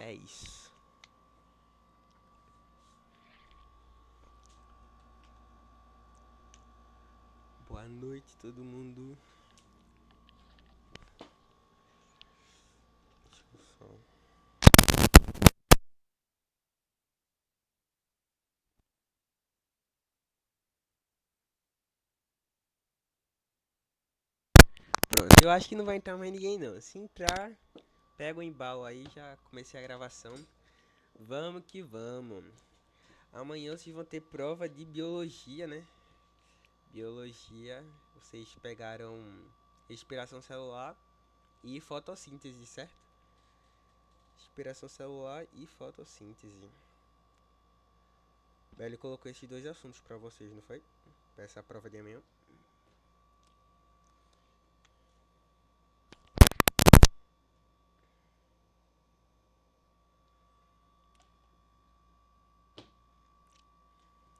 É isso. Boa noite, todo mundo. Deixa eu só. Pronto, eu acho que não vai entrar mais ninguém não. Se entrar, pega o embalo aí, já comecei a gravação. Vamos que vamos. Amanhã vocês vão ter prova de biologia, né? Biologia, vocês pegaram respiração celular e fotossíntese, certo? Respiração celular e fotossíntese. Ele colocou esses dois assuntos pra vocês, não foi? Pra essa prova de amanhã.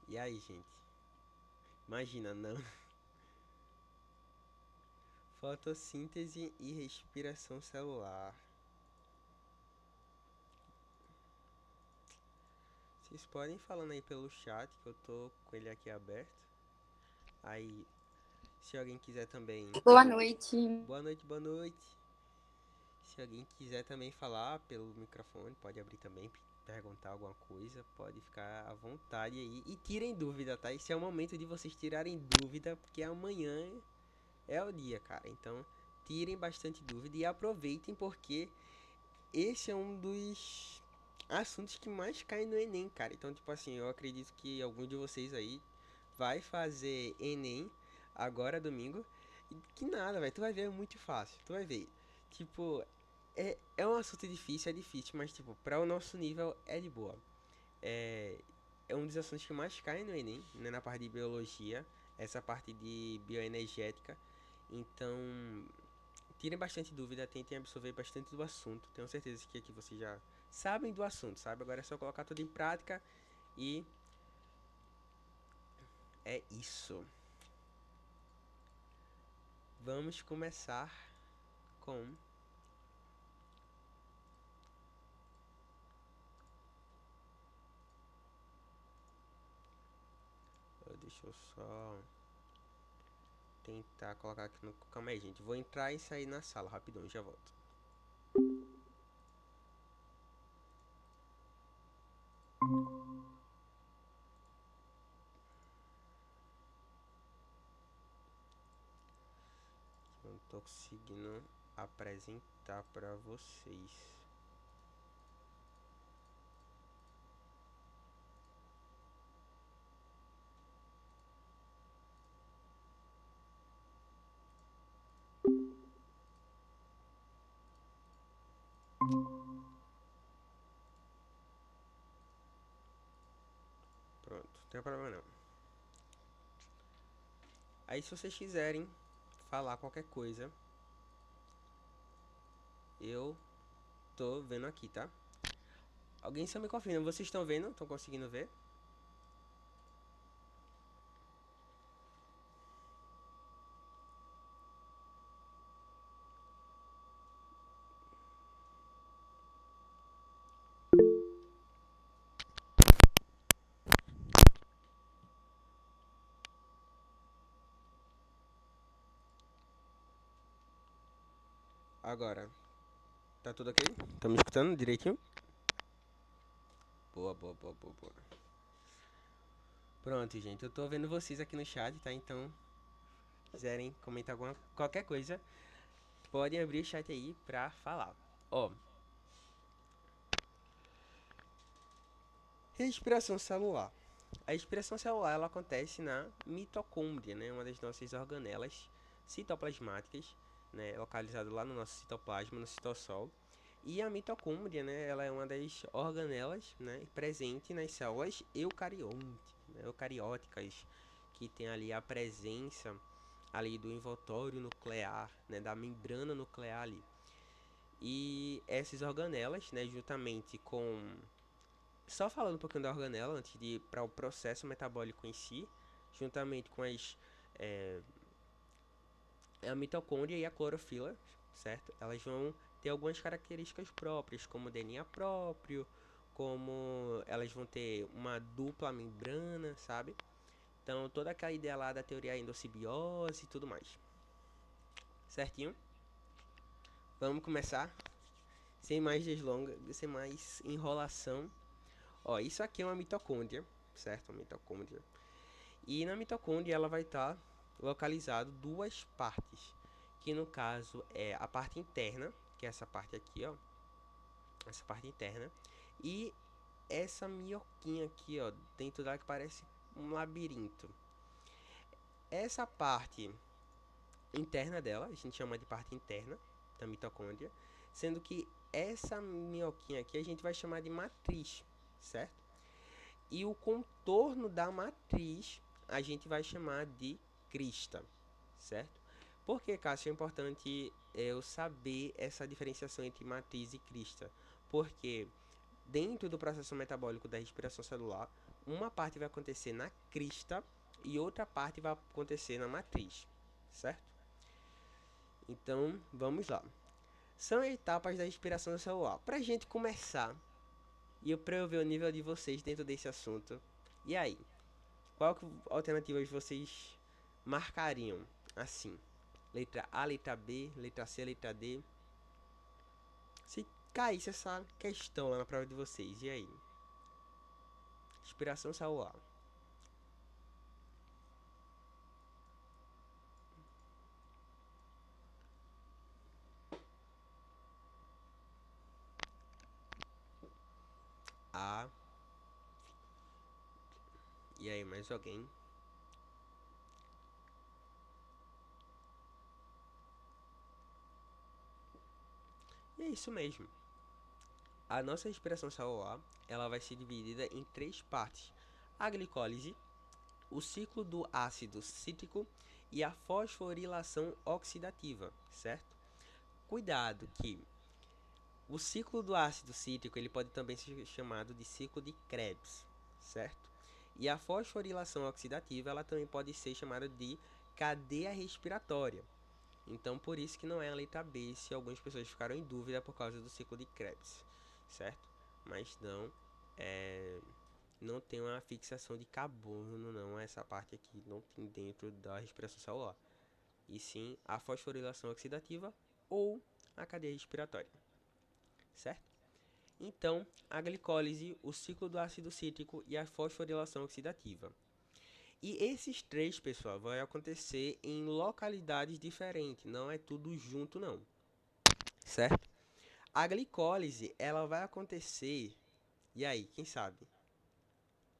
E aí, gente? Imagina, não. Fotossíntese e respiração celular. Vocês podem ir falando aí pelo chat, que eu tô com ele aqui aberto. Aí, se alguém quiser também. Boa noite. Boa noite, boa noite. Se alguém quiser também falar pelo microfone, pode abrir também, perguntar alguma coisa, pode ficar à vontade aí. E tirem dúvida, tá? Esse é o momento de vocês tirarem dúvida, porque amanhã é o dia, cara. Então, tirem bastante dúvida e aproveitem, porque esse é um dos assuntos que mais cai no Enem, cara. Então, tipo assim, eu acredito que algum de vocês aí vai fazer Enem agora domingo. E que nada, velho. Tu vai ver, é muito fácil. Tu vai ver. Tipo, é um assunto difícil, é difícil, mas, tipo, pra o nosso nível é de boa. É, é um dos assuntos que mais cai no Enem, né, na parte de biologia, essa parte de bioenergética. Então, tirem bastante dúvida, tentem absorver bastante do assunto. Tenho certeza que aqui vocês já sabem do assunto, sabe? Agora é só colocar tudo em prática e é isso. Vamos começar com deixa eu só tentar colocar aqui no. Calma aí, gente. Vou entrar e sair na sala rapidão, já volto. Eu não tô conseguindo apresentar pra vocês. Pronto, não tem problema não. Aí se vocês quiserem falar qualquer coisa, eu tô vendo aqui, tá? Alguém só me confirma, vocês estão vendo? Estão conseguindo ver? Agora, tá tudo ok? Estão me escutando direitinho? Boa, boa, boa, boa, boa. Pronto, gente, eu tô vendo vocês aqui no chat, tá? Então, se quiserem comentar qualquer coisa, podem abrir o chat aí pra falar. Ó, respiração celular. A respiração celular ela acontece na mitocôndria, né? Uma das nossas organelas citoplasmáticas, né? Localizado lá no nosso citoplasma, no citossol. E a mitocôndria, né? Ela é uma das organelas, né? Presente nas células eucarióticas, que tem ali a presença ali do envoltório nuclear, né? Da membrana nuclear ali. E essas organelas, né? Juntamente com só falando um pouquinho da organela antes de ir para o processo metabólico em si, juntamente com a mitocôndria e a clorofila, certo? Elas vão ter algumas características próprias, como DNA próprio, como elas vão ter uma dupla membrana, sabe? Então, toda aquela ideia lá da teoria endossimbiose e tudo mais. Certinho? Vamos começar? Sem mais deslonga, sem mais enrolação. Ó, isso aqui é uma mitocôndria, certo? Uma mitocôndria. E na mitocôndria ela vai estar localizado duas partes, que no caso é a parte interna, que é essa parte aqui, ó, essa parte interna, e essa minhoquinha aqui, ó, dentro dela que parece um labirinto. Essa parte interna dela, a gente chama de parte interna da mitocôndria, sendo que essa minhoquinha aqui a gente vai chamar de matriz, certo? E o contorno da matriz a gente vai chamar de crista, certo? Por que, Cássio, é importante eu saber essa diferenciação entre matriz e crista? Porque dentro do processo metabólico da respiração celular, uma parte vai acontecer na crista e outra parte vai acontecer na matriz, certo? Então, vamos lá. São etapas da respiração celular. Para a gente começar, e para eu ver o nível de vocês dentro desse assunto, e aí? Qual alternativas vocês marcariam assim? Letra A, letra B, letra C, letra D. Se caísse essa questão lá na prova de vocês, e aí? Respiração celular. A. E aí, mais alguém? E é isso mesmo. A nossa respiração celular, ela vai ser dividida em três partes: a glicólise, o ciclo do ácido cítrico e a fosforilação oxidativa, certo? Cuidado que o ciclo do ácido cítrico ele pode também ser chamado de ciclo de Krebs, certo? E a fosforilação oxidativa ela também pode ser chamada de cadeia respiratória. Então, por isso que não é a letra B, se algumas pessoas ficaram em dúvida por causa do ciclo de Krebs, certo? Mas não tem uma fixação de carbono, não, essa parte aqui não tem dentro da respiração celular. E sim a fosforilação oxidativa ou a cadeia respiratória, certo? Então, a glicólise, o ciclo do ácido cítrico e a fosforilação oxidativa. E esses três, pessoal, vai acontecer em localidades diferentes, não é tudo junto não, certo? A glicólise, ela vai acontecer, e aí, quem sabe?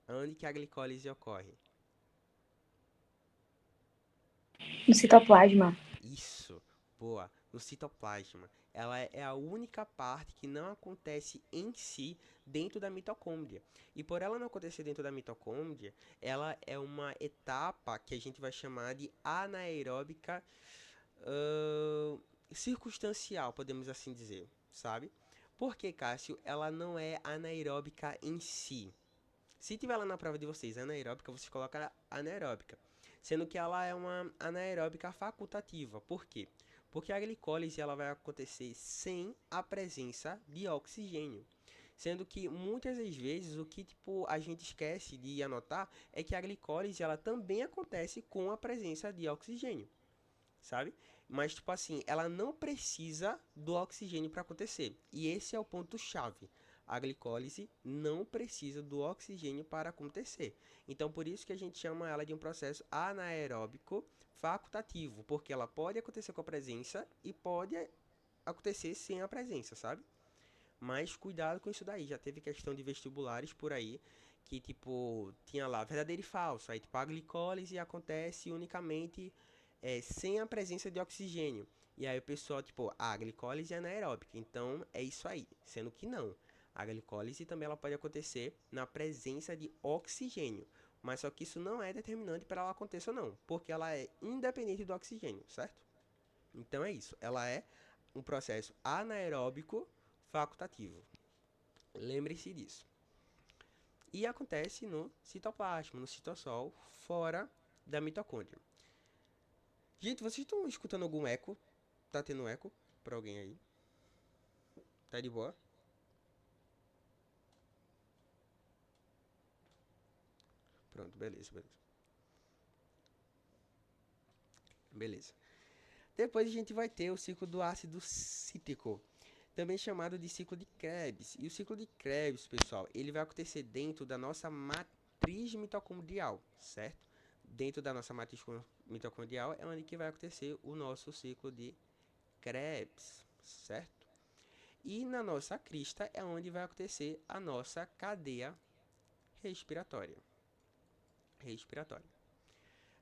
Onde que a glicólise ocorre? No citoplasma. Isso, boa, no citoplasma. Ela é a única parte que não acontece em si dentro da mitocôndria. E por ela não acontecer dentro da mitocôndria, ela é uma etapa que a gente vai chamar de anaeróbica circunstancial, podemos assim dizer, sabe? Porque, Cássio, ela não é anaeróbica em si. Se tiver lá na prova de vocês anaeróbica, vocês colocam anaeróbica. Sendo que ela é uma anaeróbica facultativa. Por quê? Porque a glicólise ela vai acontecer sem a presença de oxigênio. Sendo que muitas das vezes o que a gente esquece de anotar é que a glicólise ela também acontece com a presença de oxigênio, sabe? Mas assim, ela não precisa do oxigênio para acontecer. E esse é o ponto chave. A glicólise não precisa do oxigênio para acontecer. Então, por isso que a gente chama ela de um processo anaeróbico facultativo, porque ela pode acontecer com a presença e pode acontecer sem a presença, sabe? Mas cuidado com isso daí. Já teve questão de vestibulares por aí que tinha lá verdadeiro e falso. Aí a glicólise acontece unicamente sem a presença de oxigênio. E aí o pessoal, a glicólise é anaeróbica, então é isso aí. Sendo que não. A glicólise também ela pode acontecer na presença de oxigênio. Mas só que isso não é determinante para ela acontecer ou não, porque ela é independente do oxigênio, certo? Então é isso. Ela é um processo anaeróbico facultativo. Lembre-se disso. E acontece no citoplasma, no citossol, fora da mitocôndria. Gente, vocês estão escutando algum eco? Tá tendo eco pra alguém aí? Tá de boa? Pronto, beleza, beleza. Beleza. Depois a gente vai ter o ciclo do ácido cítrico, também chamado de ciclo de Krebs. E o ciclo de Krebs, pessoal, ele vai acontecer dentro da nossa matriz mitocondrial, certo? Dentro da nossa matriz mitocondrial é onde que vai acontecer o nosso ciclo de Krebs, certo? E na nossa crista é onde vai acontecer a nossa cadeia respiratória.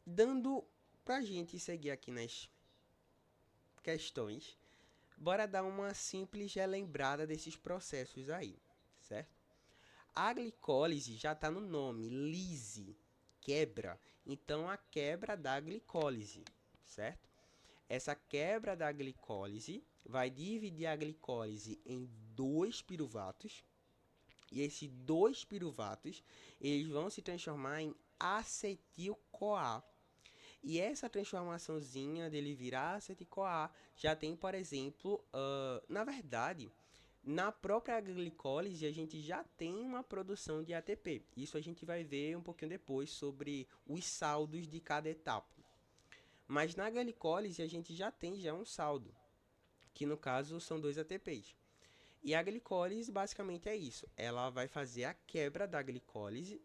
Dando pra gente seguir aqui nas questões, bora dar uma simples relembrada desses processos aí, certo? A glicólise já está no nome, lise, quebra. Então, a quebra da glicólise, certo? Essa quebra da glicólise vai dividir a glicólise em dois piruvatos. E esses dois piruvatos, eles vão se transformar em acetil-CoA. E essa transformaçãozinha dele virar acetil-CoA já tem, por exemplo, na verdade, na própria glicólise a gente já tem uma produção de ATP. Isso a gente vai ver um pouquinho depois sobre os saldos de cada etapa. Mas na glicólise a gente já tem um saldo, que no caso são 2 ATPs. E a glicólise basicamente é isso. Ela vai fazer a quebra da glicose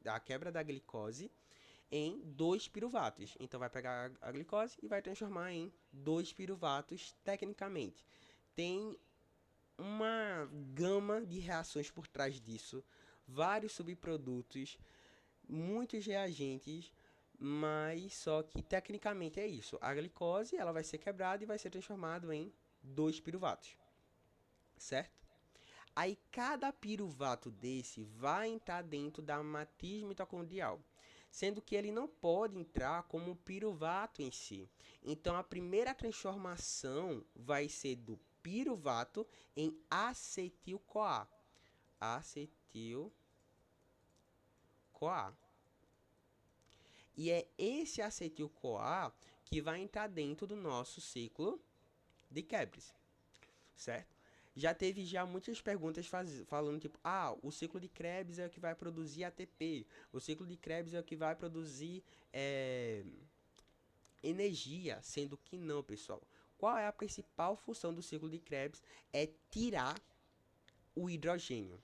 em 2 piruvatos. Então vai pegar a glicose e vai transformar em 2 piruvatos tecnicamente. Tem uma gama de reações por trás disso, vários subprodutos, muitos reagentes, mas só que tecnicamente é isso. A glicose ela vai ser quebrada e vai ser transformada em 2 piruvatos, certo? Aí cada piruvato desse vai entrar dentro da matriz mitocondrial, sendo que ele não pode entrar como piruvato em si. Então a primeira transformação vai ser do piruvato em acetil-CoA. Acetil-CoA. E é esse acetil-CoA que vai entrar dentro do nosso ciclo de Krebs, certo? Já teve muitas perguntas falando tipo, o ciclo de Krebs é o que vai produzir ATP, o ciclo de Krebs é o que vai produzir energia, sendo que não, pessoal. Qual é a principal função do ciclo de Krebs? É tirar o hidrogênio.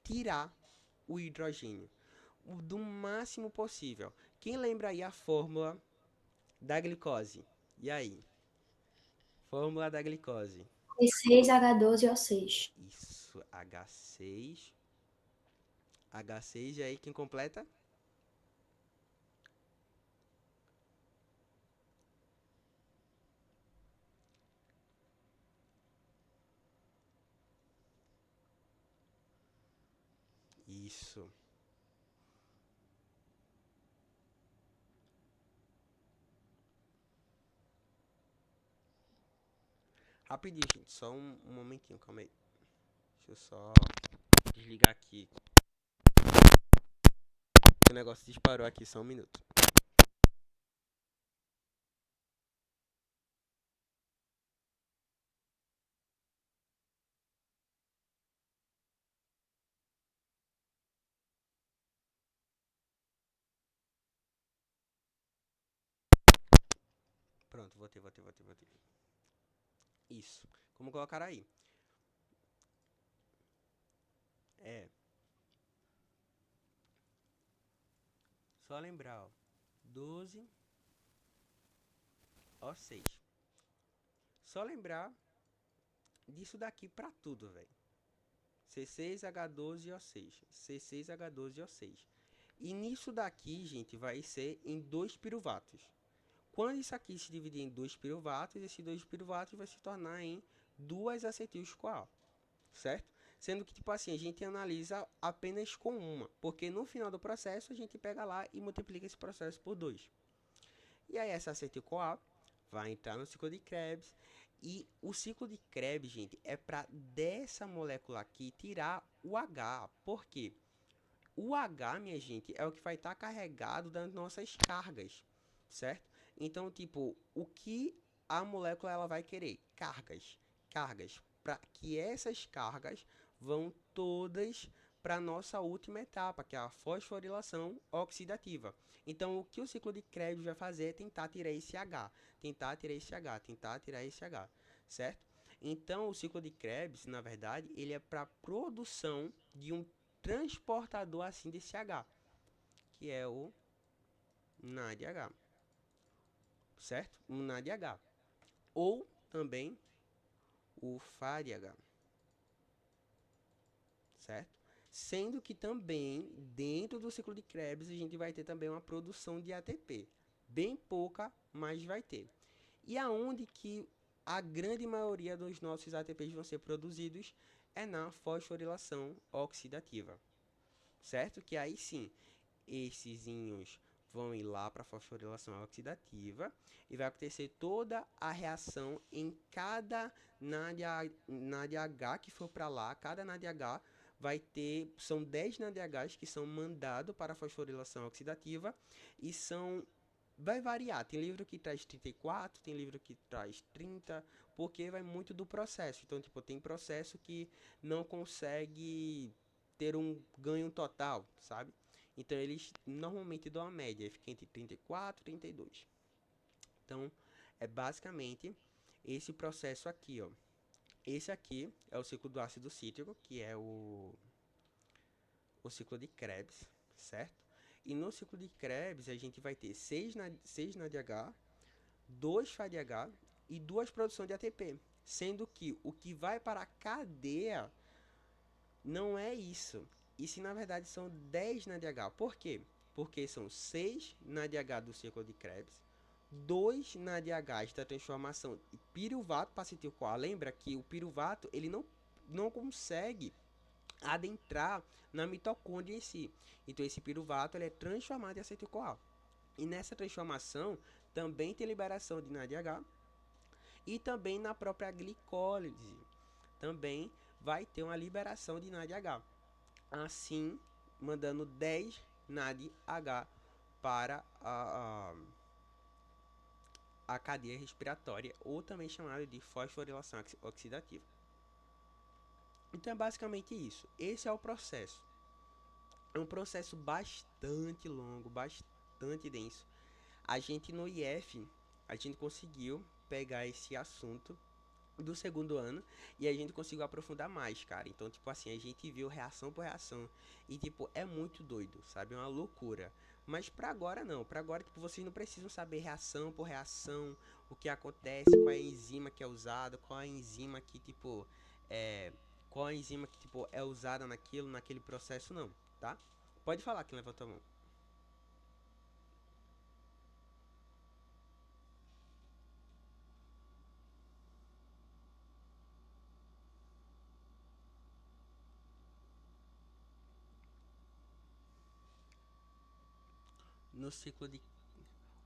Tirar o hidrogênio do máximo possível. Quem lembra aí a fórmula da glicose? E aí? Fórmula da glicose. C6H12O6. Isso, H6. H6 e aí quem completa? Isso. Rapidinho, gente. Só um momentinho, calma aí. Deixa eu só desligar aqui. O negócio disparou aqui, só um minuto. Pronto, voltei. Isso. Como colocar aí? É. Só lembrar, ó. 12 O6. Só lembrar disso daqui pra tudo, velho. C6H12O6. C6H12O6. E nisso daqui, gente, vai ser em 2 piruvatos. Quando isso aqui se dividir em 2 piruvatos, esses 2 piruvatos vai se tornar em 2 acetil-CoA, certo? Sendo que, tipo assim, a gente analisa apenas com uma, porque no final do processo a gente pega lá e multiplica esse processo por 2. E aí essa acetil-CoA vai entrar no ciclo de Krebs. E o ciclo de Krebs, gente, é para dessa molécula aqui tirar o H. Por quê? O H, minha gente, é o que vai estar carregado das nossas cargas, certo? Então, tipo, o que a molécula ela vai querer? Cargas. para que essas cargas vão todas para a nossa última etapa, que é a fosforilação oxidativa. Então, o que o ciclo de Krebs vai fazer é tentar tirar esse H, tentar tirar esse H, tentar tirar esse H, certo? Então, o ciclo de Krebs, na verdade, ele é para a produção de um transportador assim desse H, que é o NADH, certo? O NADH. Ou também o FADH, certo? Sendo que também, dentro do ciclo de Krebs, a gente vai ter também uma produção de ATP. Bem pouca, mas vai ter. E aonde que a grande maioria dos nossos ATPs vão ser produzidos é na fosforilação oxidativa, certo? Que aí sim, esses íons vão ir lá para a fosforilação oxidativa e vai acontecer toda a reação em cada NADH que for para lá. Cada NADH vai ter, são 10 NADHs que são mandados para a fosforilação oxidativa e são, vai variar, tem livro que traz 34, tem livro que traz 30, porque vai muito do processo. Então, tipo, tem processo que não consegue ter um ganho total, sabe? Então, eles normalmente dão a média, fica entre 34 e 32. Então, é basicamente esse processo aqui, ó. Esse aqui é o ciclo do ácido cítrico, que é o ciclo de Krebs, certo? E no ciclo de Krebs, a gente vai ter 6 NADH, 2 FADH e 2 produções de ATP. Sendo que o que vai para a cadeia não é isso. Isso, na verdade, são 10 NADH. Por quê? Porque são 6 NADH do ciclo de Krebs, 2 NADHs da transformação de piruvato para acetil-CoA. Lembra que o piruvato ele não consegue adentrar na mitocôndria em si. Então, esse piruvato ele é transformado em acetil-CoA. E nessa transformação também tem liberação de NADH e também na própria glicólise também vai ter uma liberação de NADH. Assim, mandando 10 NADH para a cadeia respiratória, ou também chamada de fosforilação oxidativa. Então é basicamente isso. Esse é o processo. É um processo bastante longo, bastante denso. A gente no IF, a gente conseguiu pegar esse assunto do segundo ano e a gente conseguiu aprofundar mais, cara. Então, tipo assim, a gente viu reação por reação e, tipo, é muito doido, sabe? É uma loucura. Mas pra agora não. Pra agora, tipo, vocês não precisam saber reação por reação, o que acontece, qual é a enzima que é usada, qual é a enzima que, tipo, é... qual a enzima que, tipo, é usada naquele processo, não, tá? Pode falar que levantou a mão. No ciclo de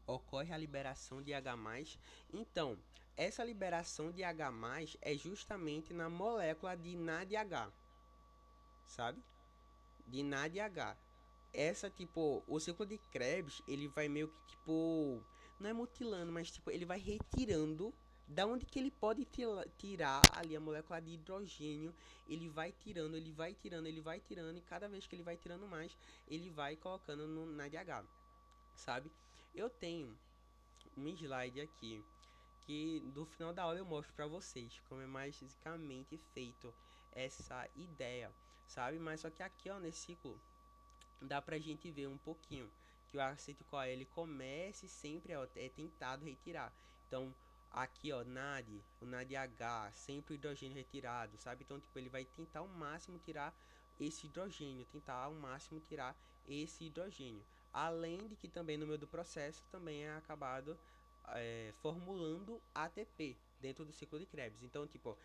ocorre a liberação de H+. Então, essa liberação de H+, é justamente na molécula de NADH, sabe? De NADH. Essa, tipo, o ciclo de Krebs, ele vai meio que, tipo, não é mutilando, mas, tipo, ele vai retirando da onde que ele pode tirar ali a molécula de hidrogênio, ele vai tirando, ele vai tirando, ele vai tirando, e cada vez que ele vai tirando mais, ele vai colocando no NADH, sabe? Eu tenho um slide aqui que no final da aula eu mostro para vocês como é mais fisicamente feito essa ideia, sabe? Mas só que aqui, ó, nesse ciclo dá pra gente ver um pouquinho que o acetil-CoA ele comece sempre, ó, é tentado retirar. Então, aqui, ó, o NADH, sempre o hidrogênio retirado, sabe? Então, tipo, ele vai tentar ao máximo tirar esse hidrogênio, tentar ao máximo tirar esse hidrogênio. Além de que também no meio do processo também é acabado formulando ATP dentro do ciclo de Krebs. Então, tipo,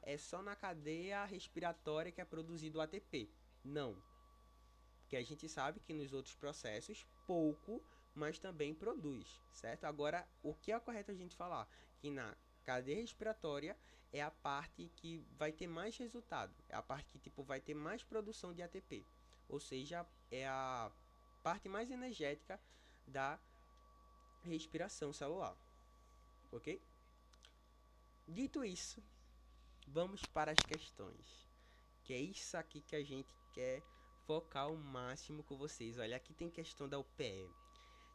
é só na cadeia respiratória que é produzido o ATP. Não, porque a gente sabe que nos outros processos, pouco, mas também produz, certo? Agora, o que é correto a gente falar? Que na cadeia respiratória é a parte que vai ter mais resultado, é a parte que tipo, vai ter mais produção de ATP, ou seja, é a parte mais energética da respiração celular, ok? Dito isso, Vamos para as questões. Que é isso aqui que a gente quer focar o máximo com vocês. Olha, aqui tem questão da UPE,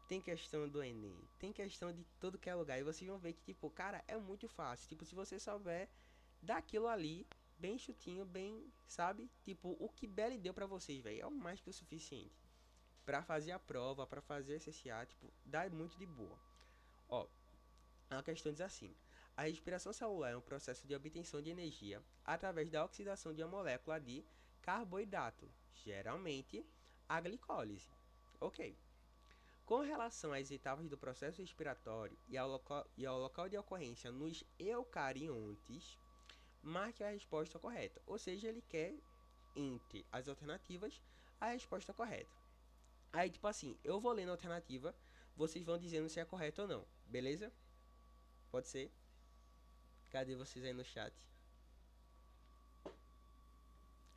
tem questão do Enem, tem questão de todo que é lugar. E vocês vão ver que, tipo, cara, é muito fácil. Tipo, se você souber daquilo ali, bem chutinho, bem, sabe? Tipo, o que Belly deu pra vocês, velho, é o mais que o suficiente. Pra fazer a prova, pra fazer a SSA, tipo, dá muito de boa. Ó, a questão diz assim: a respiração celular é um processo de obtenção de energia através da oxidação de uma molécula de carboidrato, geralmente a glicólise. Ok. Com relação às etapas do processo respiratório e ao local de ocorrência nos eucariontes, marque a resposta correta. Ou seja, ele quer, entre as alternativas, a resposta correta. Aí, tipo assim, eu vou lendo a alternativa, vocês vão dizendo se é correto ou não, beleza? Pode ser? Cadê vocês aí no chat?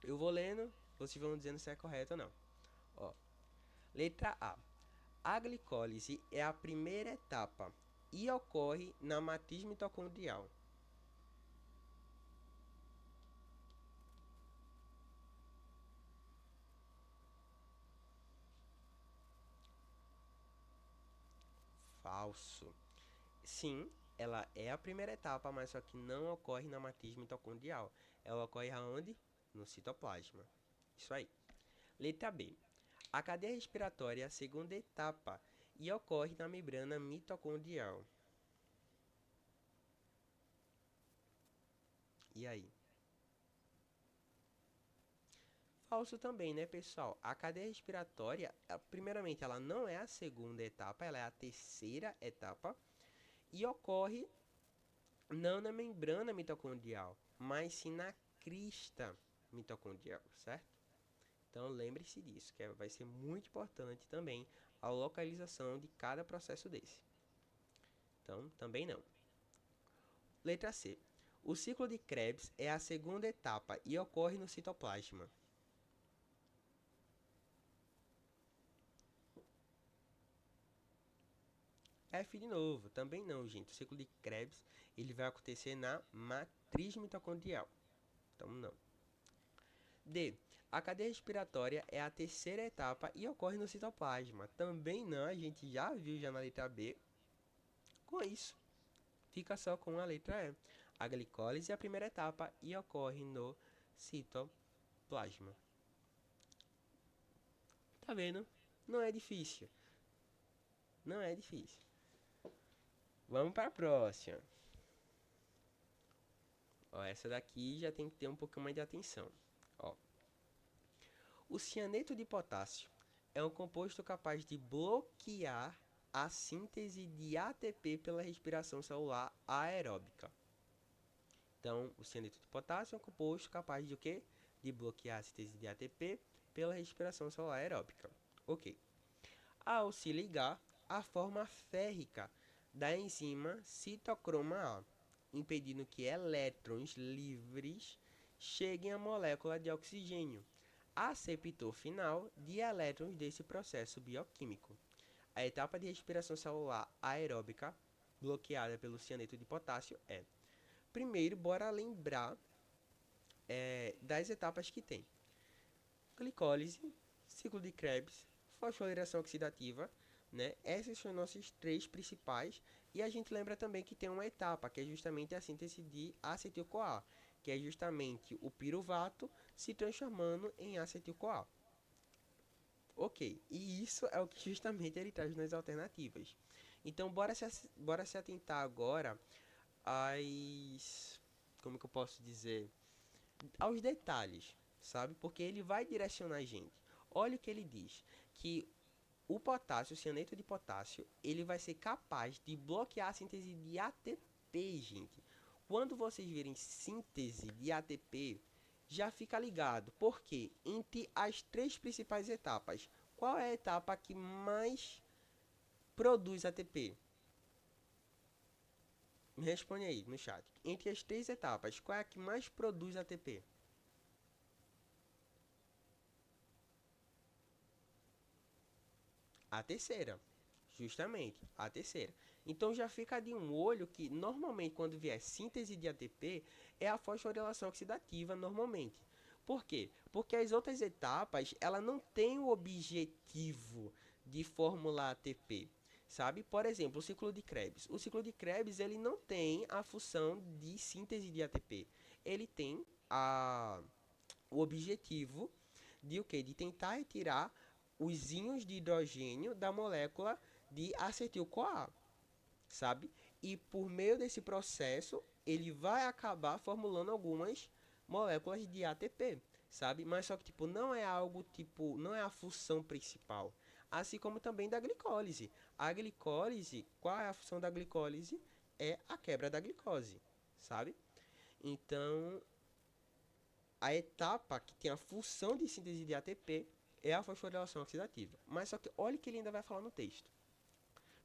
Eu vou lendo, vocês vão dizendo se é correto ou não. Ó, letra A. A glicólise é a primeira etapa e ocorre na matriz mitocondrial. Falso. Sim, ela é a primeira etapa, mas só que não ocorre na matriz mitocondrial. Ela ocorre aonde? No citoplasma. Isso aí. Letra B. A cadeia respiratória é a segunda etapa e ocorre na membrana mitocondrial. E aí? Falso também, né, pessoal? A cadeia respiratória, primeiramente, ela não é a segunda etapa, ela é a terceira etapa e ocorre não na membrana mitocondrial, mas sim na crista mitocondrial, certo? Então lembre-se disso, que vai ser muito importante também a localização de cada processo desse. Então, também não. Letra C. O ciclo de Krebs é a segunda etapa e ocorre no citoplasma. F de novo, também não, gente. O ciclo de Krebs ele vai acontecer na matriz mitocondrial. Então, não. D. A cadeia respiratória é a terceira etapa e ocorre no citoplasma. Também não, a gente já viu já na letra B. Com isso, fica só com a letra E. A glicólise é a primeira etapa e ocorre no citoplasma. Tá vendo? Não é difícil. Não é difícil. Vamos para a próxima. Ó, essa daqui já tem que ter um pouquinho mais de atenção. Ó. O cianeto de potássio é um composto capaz de bloquear a síntese de ATP pela respiração celular aeróbica. Então, o cianeto de potássio é um composto capaz de o quê? De bloquear a síntese de ATP pela respiração celular aeróbica. Ok. Ao se ligar, a forma férrica da enzima citocroma A, impedindo que elétrons livres cheguem à molécula de oxigênio, aceptor final de elétrons desse processo bioquímico. A etapa de respiração celular aeróbica bloqueada pelo cianeto de potássio é: primeiro, bora lembrar das etapas que tem: glicólise, ciclo de Krebs, fosforilação oxidativa, né? Essas são nossas três principais. E a gente lembra também que tem uma etapa, que é justamente a síntese de acetil-CoA, que é justamente o piruvato se transformando em acetil-CoA. Ok, e isso é o que justamente ele traz nas alternativas. Então, bora se atentar agora às... Como que eu posso dizer? Aos detalhes, sabe? Porque ele vai direcionar a gente. Olha o que ele diz, que o potássio, o cianeto de potássio, ele vai ser capaz de bloquear a síntese de ATP, gente. Quando vocês virem síntese de ATP, já fica ligado, porque entre as três principais etapas, qual é a etapa que mais produz ATP? Me responde aí no chat. Entre as três etapas, qual é a que mais produz ATP? A terceira, justamente, a terceira. Então já fica de um olho que normalmente quando vier síntese de ATP é a fosforilação oxidativa normalmente. Por quê? Porque as outras etapas ela não tem o objetivo de formular ATP, sabe? Por exemplo, o ciclo de Krebs. O ciclo de Krebs ele não tem a função de síntese de ATP. Ele tem o objetivo de o quê? De tentar retirar os íons de hidrogênio da molécula de acetil-CoA, sabe? E por meio desse processo, ele vai acabar formulando algumas moléculas de ATP, sabe? Mas só que tipo não é algo tipo, não é a função principal. Assim como também da glicólise. A glicólise, qual é a função da glicólise? É a quebra da glicose, sabe? Então, a etapa que tem a função de síntese de ATP é a fosforilação oxidativa. Mas só que olha o que ele ainda vai falar no texto.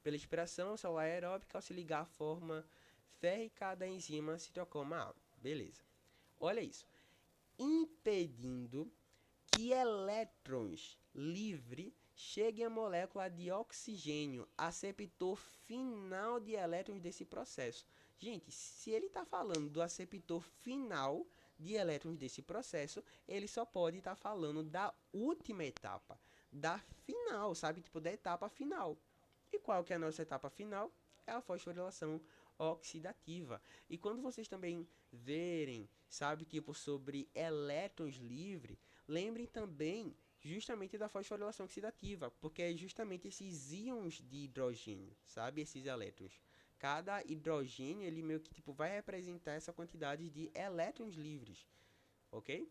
Pela expiração celular aeróbica ao se ligar à forma férrica da enzima citocroma A. Beleza. Olha isso. Impedindo que elétrons livres cheguem à molécula de oxigênio, aceptor final de elétrons desse processo. Gente, se ele está falando do aceptor final de elétrons desse processo, ele só pode estar falando da última etapa, da final, sabe? Tipo, da etapa final. E qual que é a nossa etapa final? É a fosforilação oxidativa. E quando vocês também verem, sabe, tipo, sobre elétrons livres, lembrem também justamente da fosforilação oxidativa, porque é justamente esses íons de hidrogênio, sabe, esses elétrons. Cada hidrogênio, ele meio que tipo vai representar essa quantidade de elétrons livres, ok?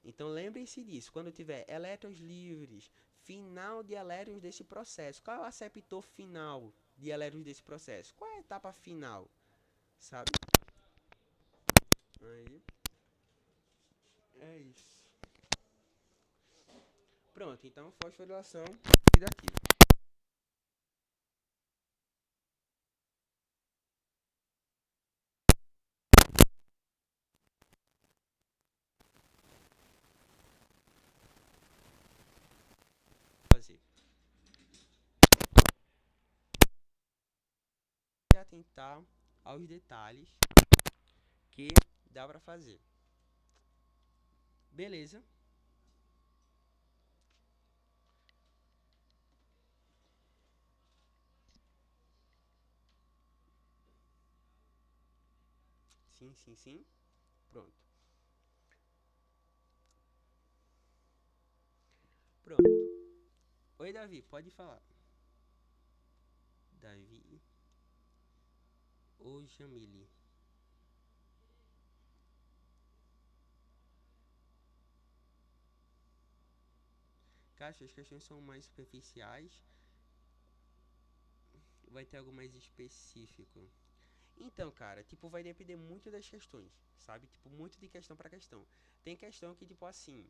Então lembrem-se disso, quando tiver elétrons livres, final de elétrons desse processo. Qual é o aceptor final de elétrons desse processo? Qual é a etapa final, sabe? Aí, é isso. Pronto, então fosforilação oxidativa. Fazer. Se atentar aos detalhes que dá para fazer. Beleza? Sim, sim, sim. Pronto. Pronto. Oi, Davi, pode falar. Davi ou Jamile? Cara, as questões são mais superficiais. Vai ter algo mais específico. Então, cara, tipo, vai depender muito das questões, sabe? Tipo, muito de questão para questão. Tem questão que, tipo, assim,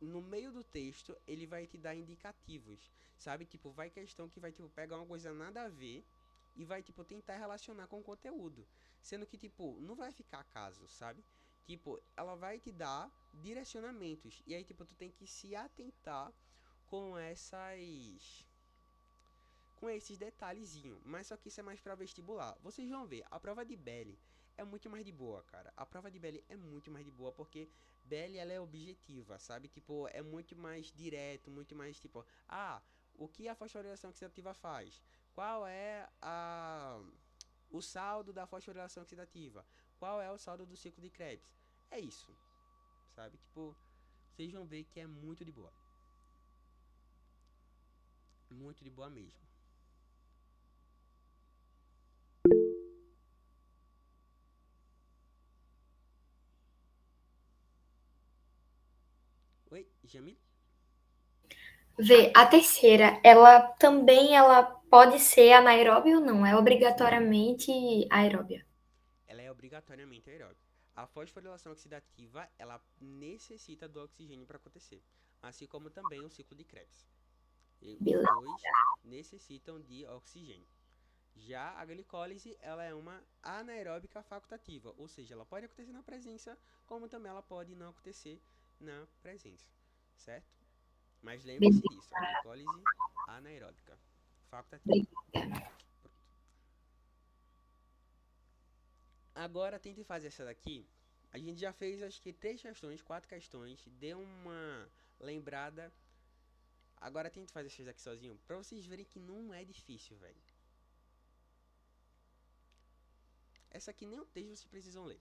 no meio do texto, ele vai te dar indicativos, sabe? Tipo, vai questão que vai, tipo, pegar uma coisa nada a ver e vai, tipo, tentar relacionar com o conteúdo. Sendo que, tipo, não vai ficar acaso, sabe? Tipo, ela vai te dar direcionamentos. E aí, tipo, tu tem que se atentar com essas com esses detalhezinhos. Mas só que isso é mais para vestibular. Vocês vão ver, a prova de Belly é muito mais de boa, cara. A prova de Belly é muito mais de boa porque Belly ela é objetiva, sabe? Tipo, é muito mais direto, muito mais tipo, o que a fosforilação oxidativa faz? Qual é o saldo da fosforilação oxidativa? Qual é o saldo do ciclo de Krebs? É isso, sabe? Tipo, vocês vão ver que é muito de boa. Muito de boa mesmo. Oi, Jamil? Vê, a terceira, ela também ela pode ser anaeróbia ou não? É obrigatoriamente aeróbia. Ela é obrigatoriamente aeróbica. A fosforilação oxidativa, ela necessita do oxigênio para acontecer, assim como também o ciclo de Krebs. E os Beleza. dois necessitam de oxigênio. Já a glicólise, ela é uma anaeróbica facultativa, ou seja, ela pode acontecer na presença, como também ela pode não acontecer na presença, certo? Mas lembre-se Beleza. disso, a glicólise anaeróbica facultativa. Pronto. Agora tente fazer essa daqui. A gente já fez acho que 3 questões, 4 questões. Deu uma lembrada. Agora tente fazer essa daqui sozinho. Pra vocês verem que não é difícil, velho. Essa aqui nem o texto vocês precisam ler.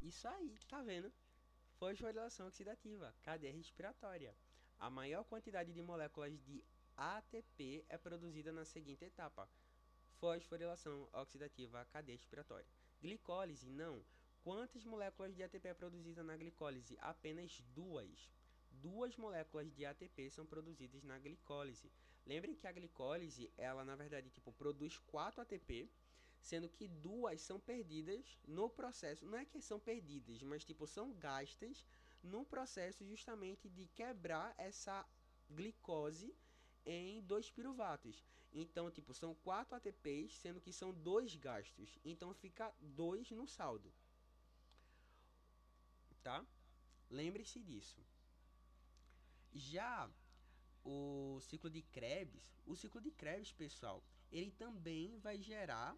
Isso aí, tá vendo? Fosforilação oxidativa, cadeia respiratória. A maior quantidade de moléculas de ATP é produzida na seguinte etapa: fosforilação oxidativa, cadeia respiratória. Glicólise, não. Quantas moléculas de ATP é produzida na glicólise? Apenas duas. Duas moléculas de ATP são produzidas na glicólise. Lembre que a glicólise, ela na verdade tipo produz 4 ATP, sendo que duas são perdidas no processo. Não é que são perdidas, mas tipo são gastas no processo justamente de quebrar essa glicose em 2 piruvatos. Então, tipo, são 4 ATPs, sendo que são 2 gastos. Então fica 2 no saldo, tá? Lembre-se disso. Já o ciclo de Krebs, pessoal, ele também vai gerar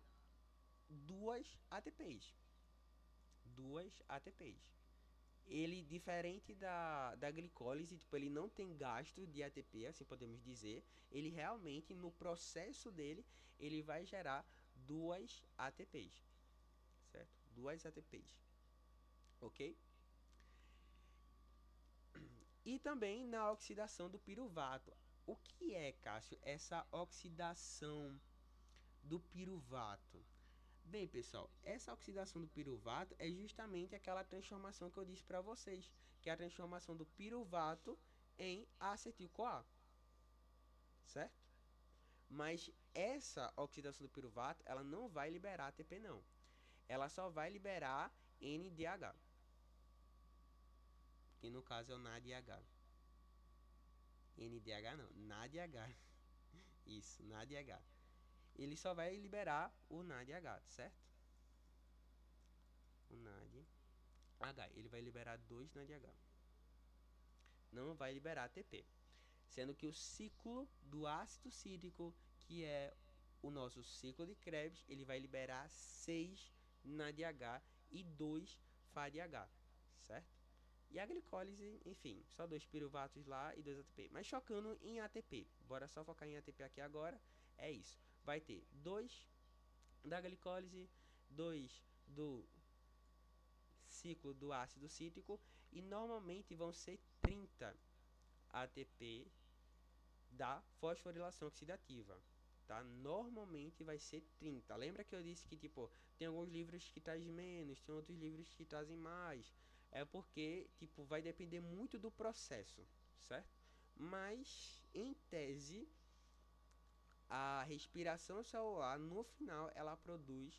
2 ATPs. 2 ATPs. Ele, diferente da glicólise, tipo, ele não tem gasto de ATP, assim podemos dizer. Ele realmente, no processo dele, ele vai gerar 2 ATPs, certo? 2 ATPs, ok? E também na oxidação do piruvato. O que é, Cássio, essa oxidação do piruvato? Bem, pessoal, essa oxidação do piruvato é justamente aquela transformação que eu disse para vocês, que é a transformação do piruvato em acetil-CoA, certo? Mas essa oxidação do piruvato, ela não vai liberar ATP não. Ela só vai liberar NDH, que no caso é o NADH. NDH não, NADH. Isso, NADH. Ele só vai liberar o NADH, certo? O NADH. Ele vai liberar 2 NADH. Não vai liberar ATP. Sendo que o ciclo do ácido cítrico, que é o nosso ciclo de Krebs, ele vai liberar 6 NADH e 2 FADH, certo? E a glicólise, enfim, só 2 piruvatos lá e 2 ATP. Mas focando em ATP, bora só focar em ATP aqui agora, é isso. Vai ter 2 da glicólise, 2 do ciclo do ácido cítrico e normalmente vão ser 30 ATP da fosforilação oxidativa, tá? Normalmente vai ser 30. Lembra que eu disse que tipo tem alguns livros que trazem menos, tem outros livros que trazem mais. É porque tipo vai depender muito do processo, certo? Mas em tese a respiração celular no final ela produz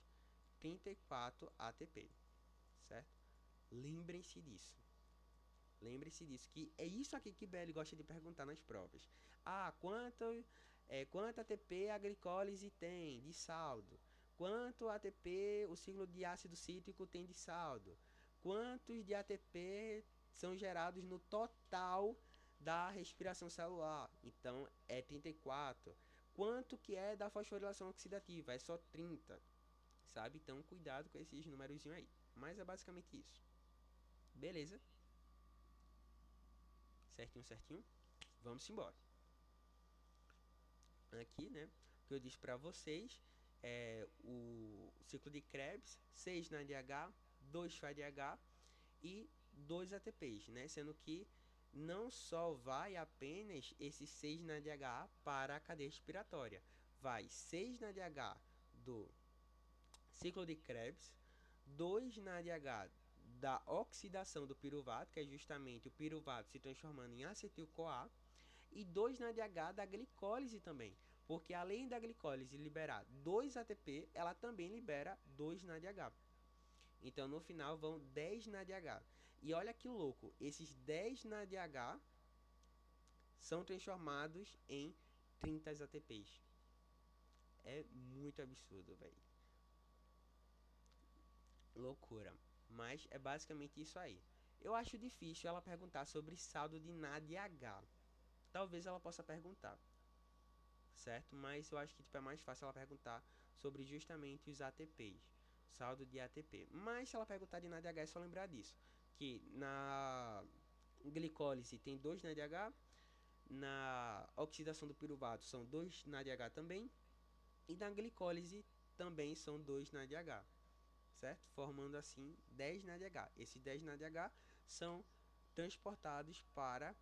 34 ATP, certo? Lembrem-se disso. Lembre-se disso, que é isso aqui que Belly gosta de perguntar nas provas. Ah, quanto ATP a glicólise tem de saldo? Quanto ATP o ciclo de ácido cítrico tem de saldo? Quantos de ATP são gerados no total da respiração celular? Então, é 34. Quanto que é da fosforilação oxidativa? É só 30, sabe? Então, cuidado com esses números aí. Mas é basicamente isso. Beleza? Certinho, certinho? Vamos embora. Aqui, né? O que eu disse para vocês é o ciclo de Krebs, 6 na DH, 2 FADH e 2 ATPs, né? Sendo que não só vai apenas esses 6 na DH para a cadeia respiratória. Vai 6 na DH do ciclo de Krebs, 2 na DH da oxidação do piruvato, que é justamente o piruvato se transformando em acetil-CoA, e 2 NADH da glicólise também, porque além da glicólise liberar 2 ATP, ela também libera 2 NADH. Então no final vão 10 NADH. E olha que louco, esses 10 NADH são transformados em 30 ATPs. É muito absurdo, velho. Loucura. Mas é basicamente isso aí. Eu acho difícil ela perguntar sobre saldo de NADH. Talvez ela possa perguntar, certo? Mas eu acho que tipo, é mais fácil ela perguntar sobre justamente os ATPs, saldo de ATP. Mas se ela perguntar de NADH, é só lembrar disso, que na glicólise tem 2 NADH, na oxidação do piruvato são 2 NADH também, e na glicólise também são 2 NADH, certo? Formando assim 10 NADH. Esses 10 NADH são transportados para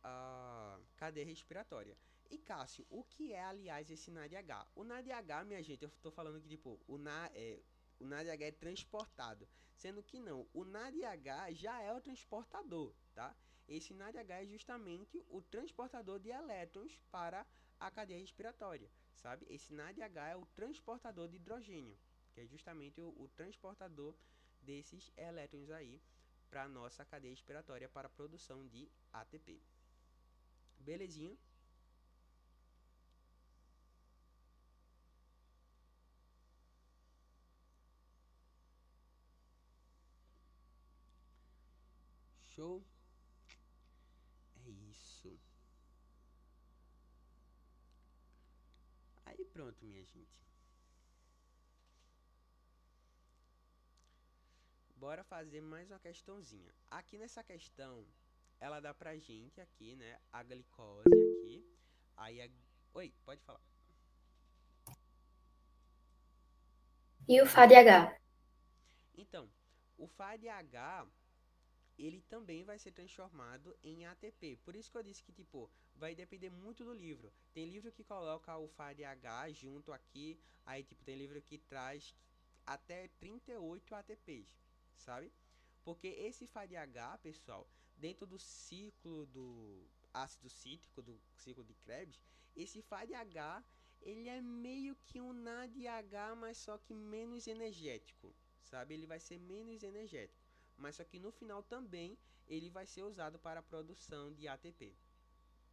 a cadeia respiratória. E Cássio, o que é, aliás, esse NADH? O NADH, minha gente, eu estou falando que tipo, o NADH é transportado, sendo que não, o NADH já é o transportador, tá? Esse NADH é justamente o transportador de elétrons para a cadeia respiratória, sabe? Esse NADH é o transportador de hidrogênio, que é justamente o transportador desses elétrons aí para a nossa cadeia respiratória para a produção de ATP. Belezinha? Show? É isso. Aí pronto, minha gente. Bora fazer mais uma questãozinha. Aqui nessa questão, ela dá pra gente aqui, né, a glicose aqui. Aí a... Oi, pode falar. E o FADH? Então, o FADH ele também vai ser transformado em ATP. Por isso que eu disse que, tipo, vai depender muito do livro. Tem livro que coloca o FADH junto aqui, aí, tipo, tem livro que traz até 38 ATPs, sabe? Porque esse FADH, pessoal, dentro do ciclo do ácido cítrico, do ciclo de Krebs, esse FADH, ele é meio que um NADH, mas só que menos energético, sabe? Ele vai ser menos energético, mas só que no final também ele vai ser usado para a produção de ATP,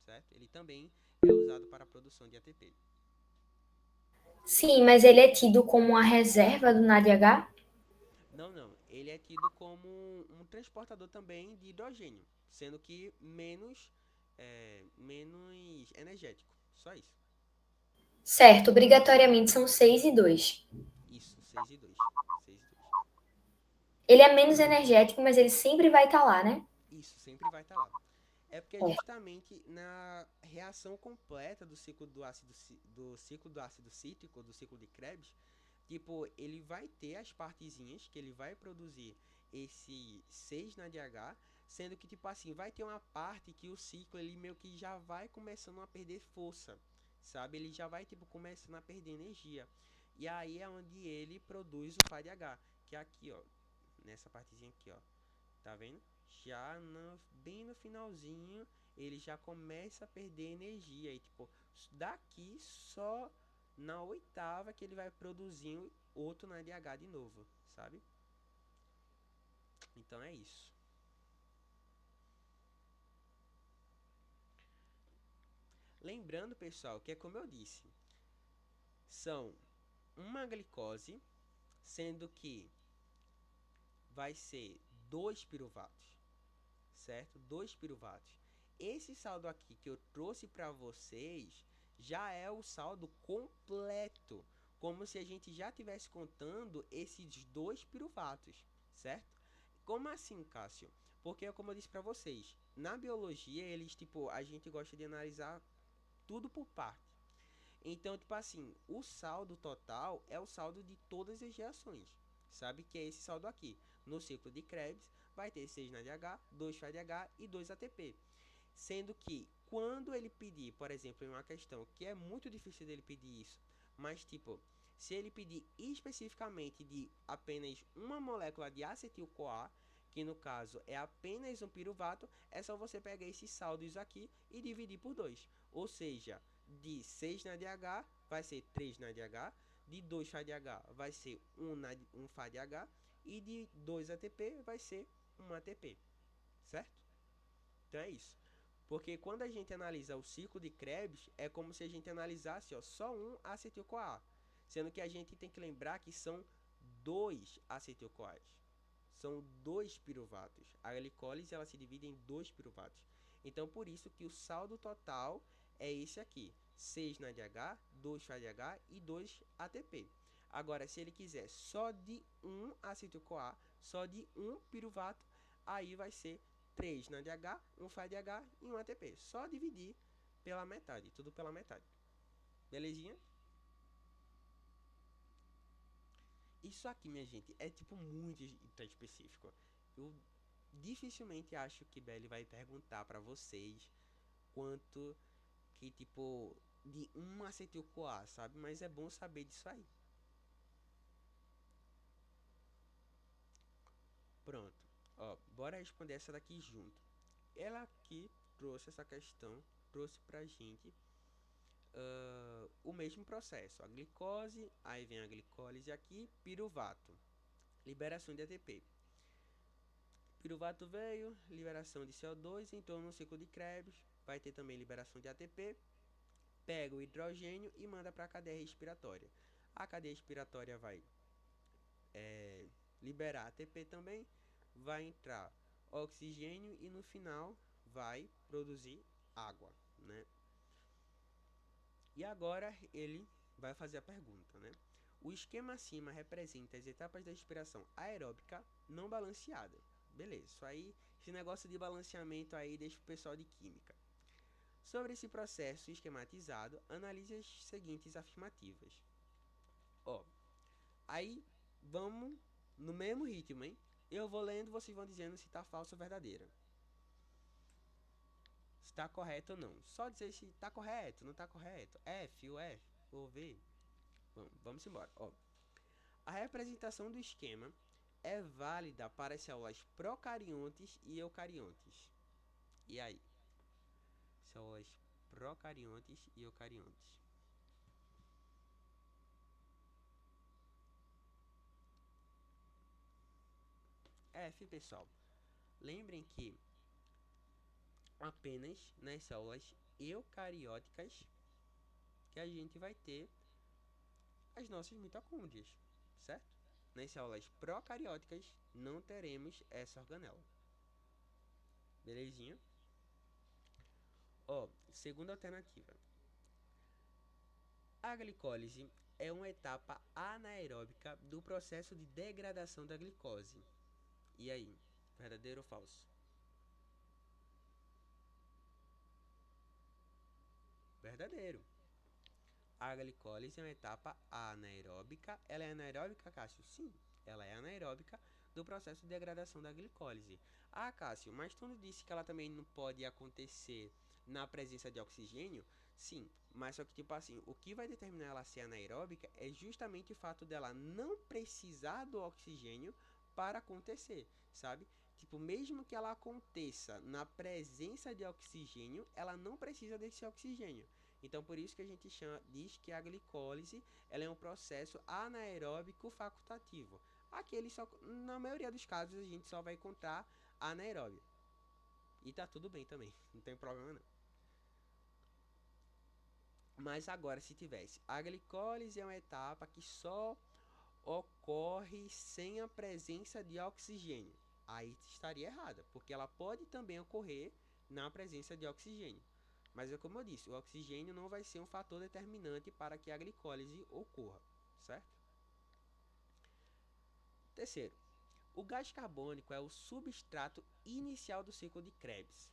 certo? Ele também é usado para a produção de ATP. Sim, mas ele é tido como uma reserva do NADH? Não, não. Ele é tido como um transportador também de hidrogênio, sendo que menos energético. Só isso. Certo, obrigatoriamente são 6 e 2. Isso, 6 e 2. 6 e 2. Ele é menos energético, mas ele sempre vai estar lá, né? Isso, sempre vai estar lá. É porque É. justamente na reação completa do ciclo do ácido cítrico, do ciclo de Krebs, tipo, ele vai ter as partezinhas que ele vai produzir esse 6 na DH, sendo que tipo assim, vai ter uma parte que o ciclo ele meio que já vai começando a perder força, sabe? Ele já vai tipo começando a perder energia. E aí é onde ele produz o FADH, que é aqui, ó, nessa partezinha aqui, ó. Tá vendo? Bem no finalzinho, ele já começa a perder energia. E tipo, daqui só na oitava que ele vai produzir outro na DH de novo, sabe? Então é isso. Lembrando, pessoal, que é como eu disse, são uma glicose, sendo que vai ser 2 piruvatos, certo? 2 piruvatos. Esse saldo aqui que eu trouxe para vocês já é o saldo completo, como se a gente já tivesse contando esses 2 piruvatos, certo? Como assim, Cássio? Porque como eu disse para vocês, na biologia eles tipo a gente gosta de analisar tudo por parte. Então, tipo assim, o saldo total é o saldo de todas as reações, sabe? Que é esse saldo aqui. No ciclo de Krebs, vai ter 6 NADH, 2 FADH e 2 ATP. Sendo que, quando ele pedir, por exemplo, em uma questão que é muito difícil dele pedir isso, mas tipo, Se ele pedir especificamente de apenas uma molécula de acetil-CoA, que no caso é apenas um piruvato, é só você pegar esses saldos aqui e dividir por 2. Ou seja, de 6 NADH vai ser 3 NADH, de 2 FADH vai ser 1 FADH e de 2 ATP vai ser 1 ATP, certo? Então é isso. Porque quando a gente analisa o ciclo de Krebs, é como se a gente analisasse só um acetil-CoA. Sendo que a gente tem que lembrar que são 2 acetil-CoAs. São 2 piruvatos. A glicólise ela se divide em 2 piruvatos. Então por isso que o saldo total é esse aqui. 6 NADH, 2 FADH e 2 ATP. Agora, se ele quiser só de um acetil-CoA, só de um piruvato, aí vai ser 3 NADH, 1 FADH e 1 ATP. Só dividir pela metade, tudo pela metade. Belezinha? Isso aqui, minha gente, é tipo muito específico. Eu dificilmente acho que Belly vai perguntar pra vocês quanto que tipo de um acetil-CoA, sabe? Mas é bom saber disso aí. Pronto. Ó, bora responder essa daqui junto. Ela aqui trouxe essa questão, trouxe pra gente o mesmo processo. A glicose, aí vem a glicólise aqui, piruvato, liberação de ATP. Piruvato veio, liberação de CO2, então no ciclo de Krebs vai ter também liberação de ATP, pega o hidrogênio e manda para a cadeia respiratória. A cadeia respiratória vai liberar ATP também, vai entrar oxigênio e no final vai produzir água, né? E agora ele vai fazer a pergunta, né? O esquema acima representa as etapas da respiração aeróbica não balanceada. Beleza, isso aí, esse negócio de balanceamento aí deixa o pessoal de química. Sobre esse processo esquematizado, analise as seguintes afirmativas. Ó, aí vamos no mesmo ritmo, hein? Eu vou lendo, vocês vão dizendo se tá falso ou verdadeira. Se tá correto ou não. Só dizer se tá correto, não tá correto. F ou F, ou V. Vamos embora. Ó, a representação do esquema é válida para as células procariontes e eucariontes. E aí? Células procariontes e eucariontes. F, pessoal. Lembrem que apenas nas células eucarióticas que a gente vai ter as nossas mitocôndrias, certo? Nas células procarióticas não teremos essa organela. Belezinha? Ó, segunda alternativa. A glicólise é uma etapa anaeróbica do processo de degradação da glicose. E aí, verdadeiro ou falso? Verdadeiro. A glicólise é uma etapa anaeróbica. Ela é anaeróbica, Cássio? Sim, ela é anaeróbica do processo de degradação da glicólise. Ah, Cássio, mas tu não disse que ela também não pode acontecer na presença de oxigênio? Sim, mas só que tipo assim, o que vai determinar ela ser anaeróbica é justamente o fato dela não precisar do oxigênio para acontecer, sabe? Tipo, mesmo que ela aconteça na presença de oxigênio, ela não precisa desse oxigênio. Então, por isso que a gente diz que a glicólise ela é um processo anaeróbico facultativo. Aqui, na maioria dos casos, a gente só vai encontrar anaeróbio. E tá tudo bem também, não tem problema não. Mas agora, se tivesse, a glicólise é uma etapa que só ocorre sem a presença de oxigênio. Aí estaria errada, porque ela pode também ocorrer na presença de oxigênio. Mas é como eu disse, o oxigênio não vai ser um fator determinante para que a glicólise ocorra, certo? Terceiro, o gás carbônico é o substrato inicial do ciclo de Krebs.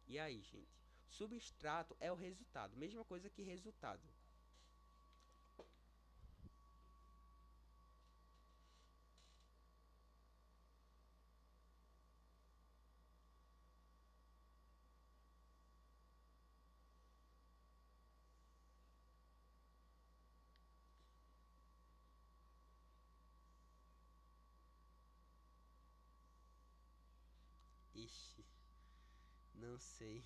E aí, gente? Substrato é o resultado, mesma coisa que resultado. Não sei.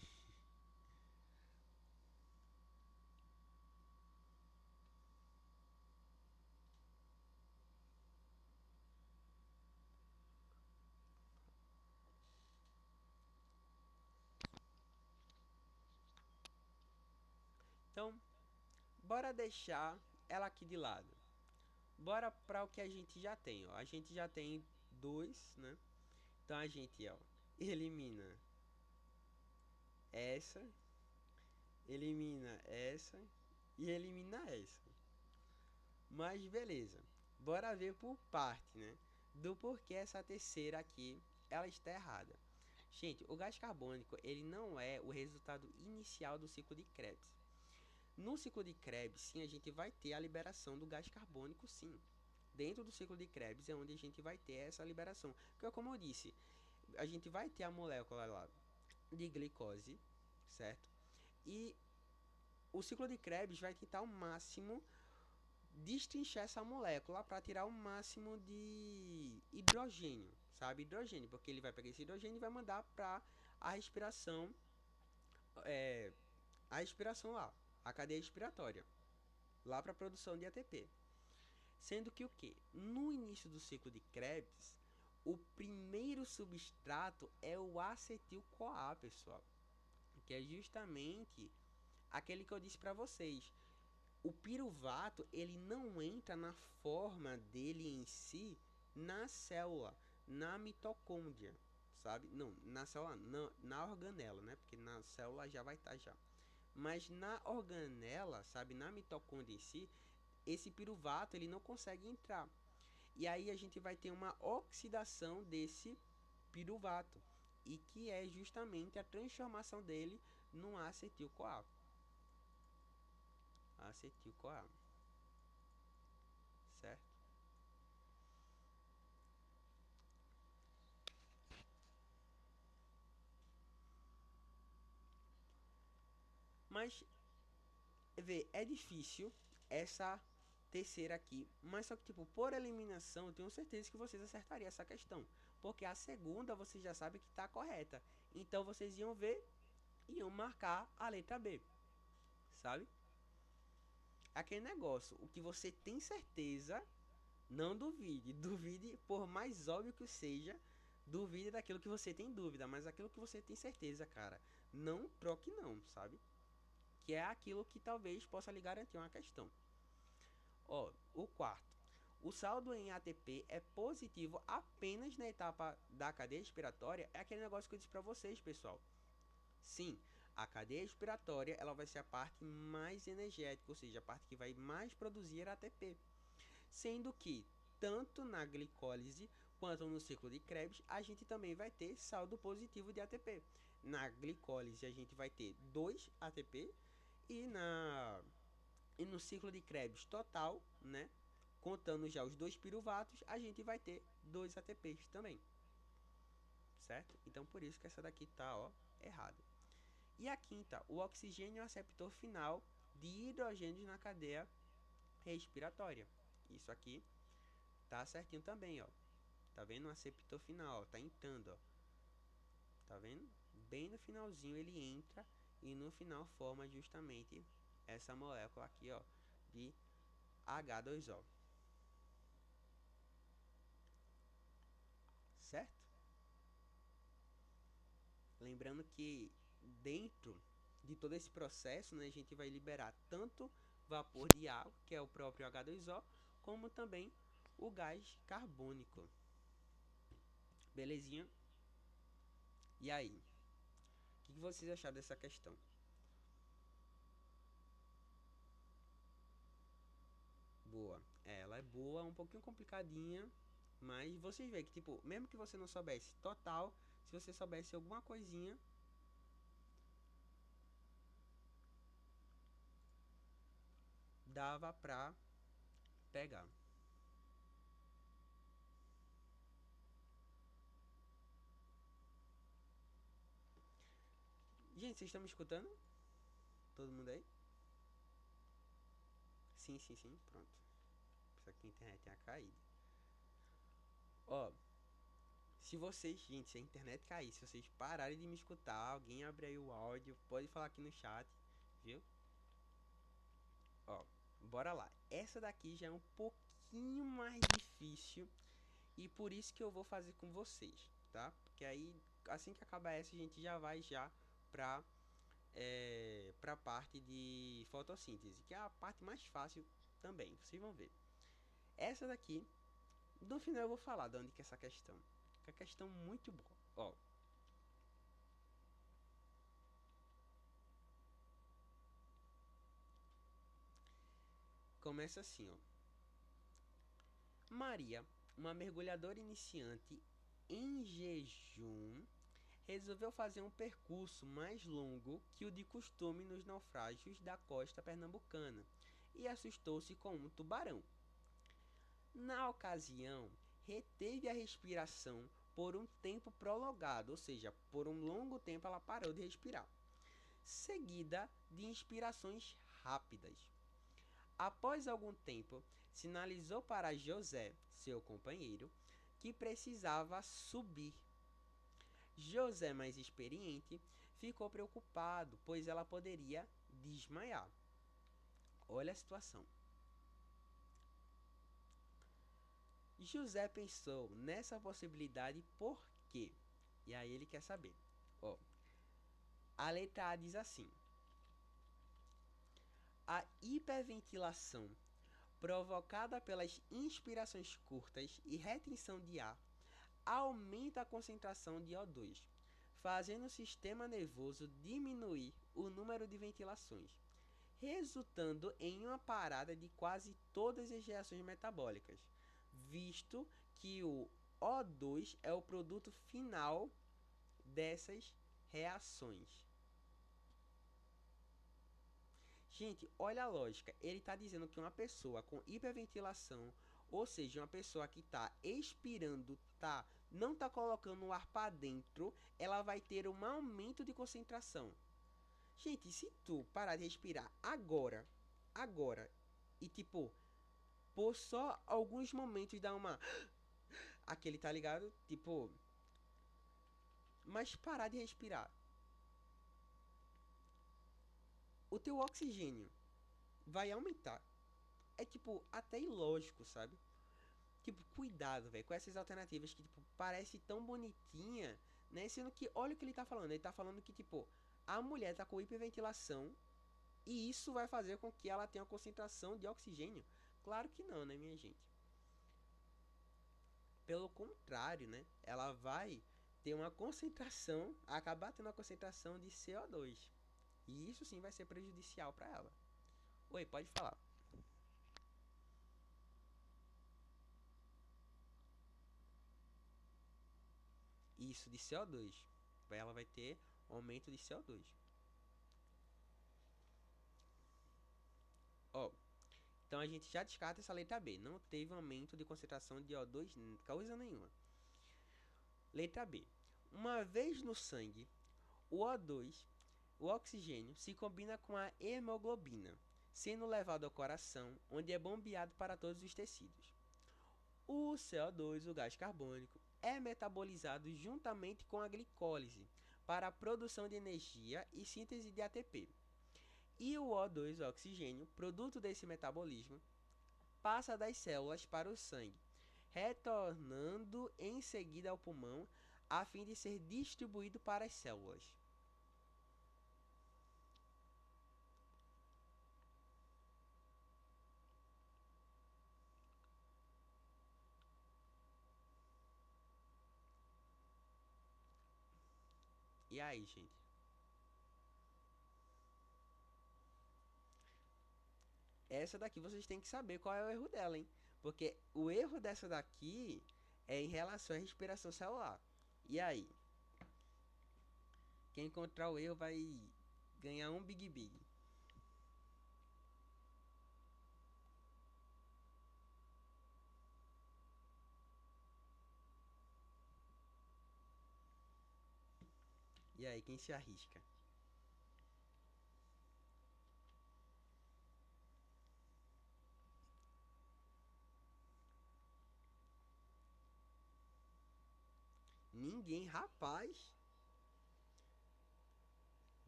Então, bora deixar ela aqui de lado. Bora para o que a gente já tem, ó. A gente já tem dois, né? Então a gente, ó, elimina essa, elimina essa e elimina essa. Mas beleza. Bora ver por parte, né? Do porquê essa terceira aqui ela está errada. Gente, o gás carbônico, ele não é o resultado inicial do ciclo de Krebs. No ciclo de Krebs, sim, a gente vai ter a liberação do gás carbônico, sim. Dentro do ciclo de Krebs é onde a gente vai ter essa liberação. Porque, como eu disse, a gente vai ter a molécula lá de glicose, certo? E o ciclo de Krebs vai tentar ao máximo destrinchar essa molécula para tirar o máximo de hidrogênio, sabe? Hidrogênio, porque ele vai pegar esse hidrogênio e vai mandar para a respiração, é, a respiração lá, a cadeia respiratória, lá para a produção de ATP. Sendo que o que? No início do ciclo de Krebs, o primeiro substrato é o acetil-CoA, pessoal, que é justamente aquele que eu disse para vocês. O piruvato, ele não entra na forma dele em si na célula, na mitocôndria, sabe? Não, na célula, na organela, né? Porque na célula já vai estar já. Mas na organela, sabe, na mitocôndria em si, esse piruvato ele não consegue entrar. E aí a gente vai ter uma oxidação desse piruvato, e que é justamente a transformação dele no acetil-CoA. Acetil-CoA, certo? Mas vê, é difícil essa terceira aqui, mas só que tipo, por eliminação, eu tenho certeza que vocês acertariam essa questão, porque a segunda vocês já sabem que está correta. Então vocês iam ver e iam marcar a letra B, sabe? Aquele negócio, o que você tem certeza, não duvide. Duvide, por mais óbvio que seja, duvide daquilo que você tem dúvida, mas aquilo que você tem certeza, cara, não troque não, sabe? Que é aquilo que talvez possa lhe garantir uma questão. Ó, o quarto. O saldo em ATP é positivo apenas na etapa da cadeia respiratória. É aquele negócio que eu disse para vocês, pessoal. Sim, a cadeia respiratória ela vai ser a parte mais energética, ou seja, a parte que vai mais produzir ATP. Sendo que, tanto na glicólise quanto no ciclo de Krebs, a gente também vai ter saldo positivo de ATP. Na glicólise, a gente vai ter 2 ATP e no ciclo de Krebs total, né, contando já os dois piruvatos, a gente vai ter 2 ATPs também, certo? Então por isso que essa daqui tá, ó, errada. E a quinta, o oxigênio é o receptor final de hidrogênios na cadeia respiratória. Isso aqui tá certinho também, ó. Tá vendo? O receptor final, ó, tá entrando, ó. Tá vendo? Bem no finalzinho ele entra e no final forma justamente essa molécula aqui, ó, de H2O. Certo? Lembrando que dentro de todo esse processo, né, a gente vai liberar tanto vapor de água, que é o próprio H2O, como também o gás carbônico. Belezinha? E aí? O que vocês acharam dessa questão? Boa. Ela é boa, um pouquinho complicadinha, mas vocês veem que, tipo, mesmo que você não soubesse total, se você soubesse alguma coisinha, dava pra pegar. Gente, vocês estão me escutando? Todo mundo aí? Sim, sim, sim. Pronto. Só que a internet tinha caído. Ó, Se vocês, gente, se a internet cair, se vocês pararem de me escutar, alguém abrir aí o áudio, pode falar aqui no chat, viu? Ó, bora lá. Essa daqui já é um pouquinho mais difícil e por isso que eu vou fazer com vocês, tá? Porque aí, assim que acabar essa, a gente já vai já pra, pra parte de fotossíntese, que é a parte mais fácil também, vocês vão ver. Essa daqui, no final eu vou falar de onde que é essa questão. Que é uma questão muito boa. Ó, começa assim, ó. Maria, uma mergulhadora iniciante em jejum, resolveu fazer um percurso mais longo que o de costume nos naufrágios da costa pernambucana e assustou-se com um tubarão. Na ocasião, reteve a respiração por um tempo prolongado, ou seja, por um longo tempo ela parou de respirar, seguida de inspirações rápidas. Após algum tempo, sinalizou para José, seu companheiro, que precisava subir. José, mais experiente, ficou preocupado, pois ela poderia desmaiar. Olha a situação. José pensou nessa possibilidade por quê? E aí ele quer saber. Ó, a letra A diz assim: a hiperventilação provocada pelas inspirações curtas e retenção de ar aumenta a concentração de O2, fazendo o sistema nervoso diminuir o número de ventilações, resultando em uma parada de quase todas as reações metabólicas, visto que o O2 é o produto final dessas reações. Gente, olha a lógica. Ele está dizendo que uma pessoa com hiperventilação, ou seja, uma pessoa que está expirando, não está colocando o ar para dentro, ela vai ter um aumento de concentração. Gente, se tu parar de respirar agora, e tipo, por só alguns momentos dar uma. Aquele, tá ligado? Tipo. Mas parar de respirar. O teu oxigênio vai aumentar. É tipo, até ilógico, sabe? Tipo, cuidado, velho, com essas alternativas que, tipo, parece tão bonitinha, né? Sendo que, olha o que ele tá falando. Ele tá falando que, tipo, a mulher tá com hiperventilação e isso vai fazer com que ela tenha uma concentração de oxigênio. Claro que não, né, minha gente? Pelo contrário, né? Ela vai ter uma concentração, acabar tendo uma concentração de CO2. E isso sim vai ser prejudicial para ela. Oi, pode falar. Isso de CO2. Ela vai ter aumento de CO2. Ó, então a gente já descarta essa letra B. Não teve aumento de concentração de O2, coisa nenhuma. Letra B. Uma vez no sangue, o O2, o oxigênio, se combina com a hemoglobina, sendo levado ao coração, onde é bombeado para todos os tecidos. O CO2, o gás carbônico, é metabolizado juntamente com a glicólise para a produção de energia e síntese de ATP. E o O2, o oxigênio, produto desse metabolismo, passa das células para o sangue, retornando em seguida ao pulmão a fim de ser distribuído para as células. E aí, gente? Essa daqui vocês têm que saber qual é o erro dela, hein? Porque o erro dessa daqui é em relação à respiração celular. E aí? Quem encontrar o erro vai ganhar um Big Big. E aí, quem se arrisca? hein? Rapaz.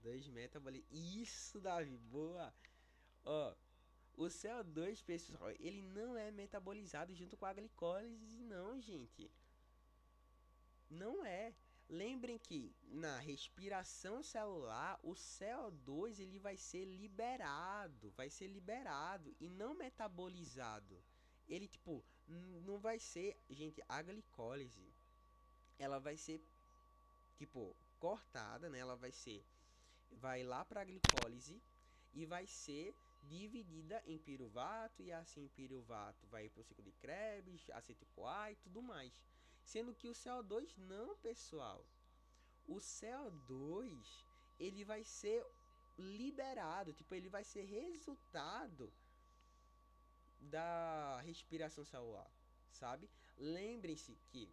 Dois metabolismo. Isso, Davi, boa. Ó, o CO2, pessoal, ele não é metabolizado junto com a glicólise, não, gente. Não é. Lembrem que na respiração celular, o CO2 ele vai ser liberado e não metabolizado. Ele tipo não vai ser, gente, a glicólise, ela vai ser tipo cortada, né? Ela vai lá para a glicólise e vai ser dividida em piruvato e assim piruvato vai para o ciclo de Krebs, acetil-CoA e tudo mais. Sendo que o CO2 não, pessoal. O CO2 ele vai ser liberado, tipo, ele vai ser resultado da respiração celular, sabe? Lembrem-se que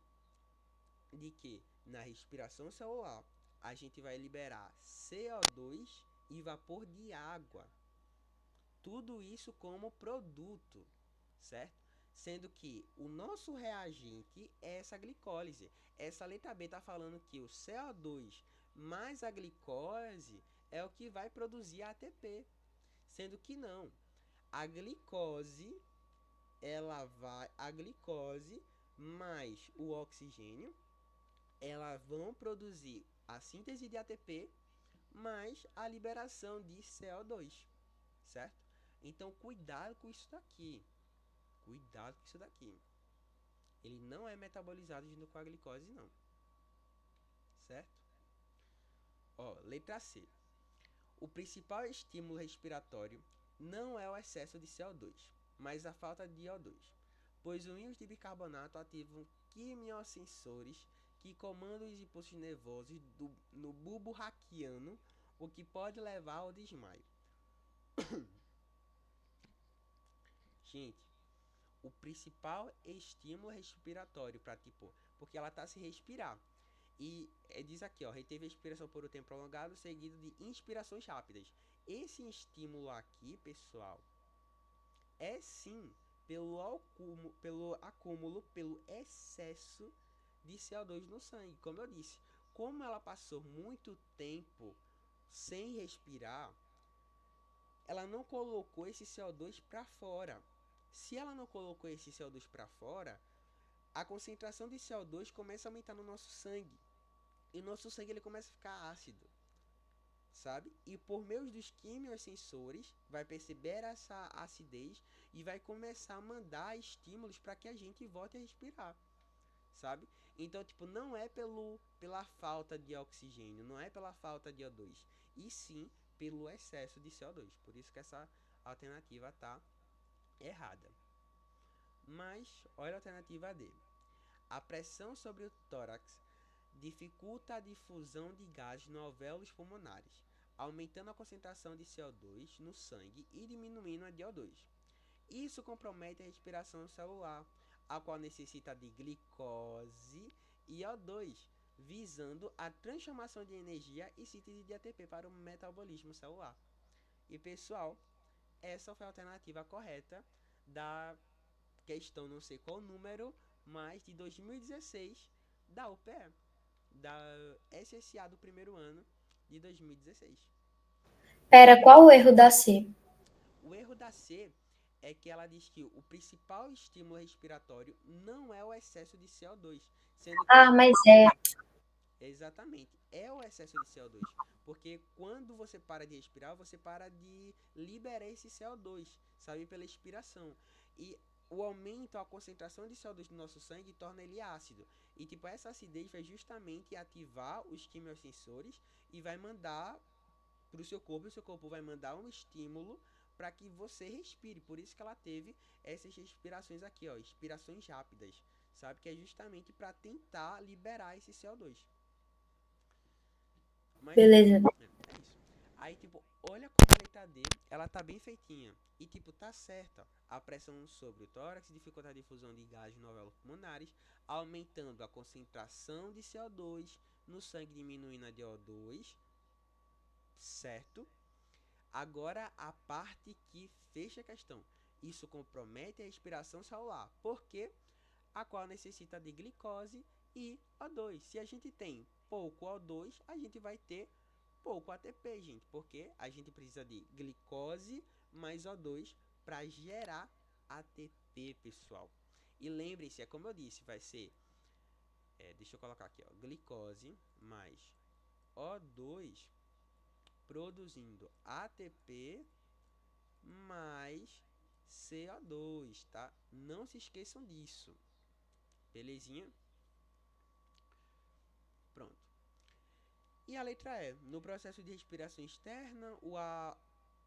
na respiração celular a gente vai liberar CO2 e vapor de água. Tudo isso como produto, certo? Sendo que o nosso reagente é essa glicólise. Essa letra B está falando que o CO2 mais a glicose é o que vai produzir a ATP. Sendo que não. A glicose, a glicose mais o oxigênio, elas vão produzir a síntese de ATP mais a liberação de CO2, certo? Então, cuidado com isso daqui. Cuidado com isso daqui. Ele não é metabolizado junto com a glicose, não. Certo? Ó, letra C. O principal estímulo respiratório não é o excesso de CO2, mas a falta de O2, pois os íons de bicarbonato ativam quimiosensores que comandam os impulsos nervosos no bulbo raquiano, o que pode levar ao desmaio. Gente, o principal estímulo respiratório para tipo, porque ela tá se respirar. E diz aqui, ó, reteve a expiração por um tempo prolongado, seguido de inspirações rápidas. Esse estímulo aqui, pessoal, é sim pelo excesso de CO2 no sangue. Como eu disse, como ela passou muito tempo sem respirar, ela não colocou esse CO2 para fora. Se ela não colocou esse CO2 para fora, a concentração de CO2 começa a aumentar no nosso sangue. E o nosso sangue ele começa a ficar ácido, sabe? E por meio dos quimiosensores, vai perceber essa acidez e vai começar a mandar estímulos para que a gente volte a respirar, sabe? Então, tipo, não é pela falta de oxigênio, não é pela falta de O2, e sim pelo excesso de CO2. Por isso que essa alternativa tá errada. Mas, olha a alternativa D. A pressão sobre o tórax dificulta a difusão de gases nos alvéolos pulmonares, aumentando a concentração de CO2 no sangue e diminuindo a de O2. Isso compromete a respiração celular, a qual necessita de glicose e O2, visando a transformação de energia e síntese de ATP para o metabolismo celular. E pessoal, essa foi a alternativa correta da questão, não sei qual número, mas de 2016 da UPE, da SSA do primeiro ano de 2016. Pera, qual o erro da C? O erro da C é que ela diz que o principal estímulo respiratório não é o excesso de CO2, sendo Ah, que mas é. exatamente é o excesso de CO2, porque quando você para de respirar, você para de liberar esse CO2, sabe, pela expiração. E o aumento, a concentração de CO2 no nosso sangue torna ele ácido. E tipo, essa acidez vai justamente ativar os quimiosensores e vai mandar para o seu corpo vai mandar um estímulo para que você respire. Por isso que ela teve essas respirações aqui, ó, expirações rápidas, sabe? Que é justamente para tentar liberar esse CO2. Mas tipo, Beleza. é isso. Aí tipo, olha como a letra D, ela tá bem feitinha. E tipo, tá certa. A pressão sobre o tórax dificulta a difusão de gases no alvéolos pulmonares, aumentando a concentração de CO2 no sangue, diminuindo a de O2, certo? Agora a parte que fecha a questão. Isso compromete a respiração celular, porque a qual necessita de glicose e O2. Se a gente tem pouco O2, a gente vai ter pouco ATP, gente, porque a gente precisa de glicose mais O2 para gerar ATP, pessoal. E lembre-se, é como eu disse, vai ser, deixa eu colocar aqui, ó, glicose mais O2 produzindo ATP mais CO2, tá? Não se esqueçam disso. Belezinha? Pronto. E a letra E. No processo de respiração externa, o ar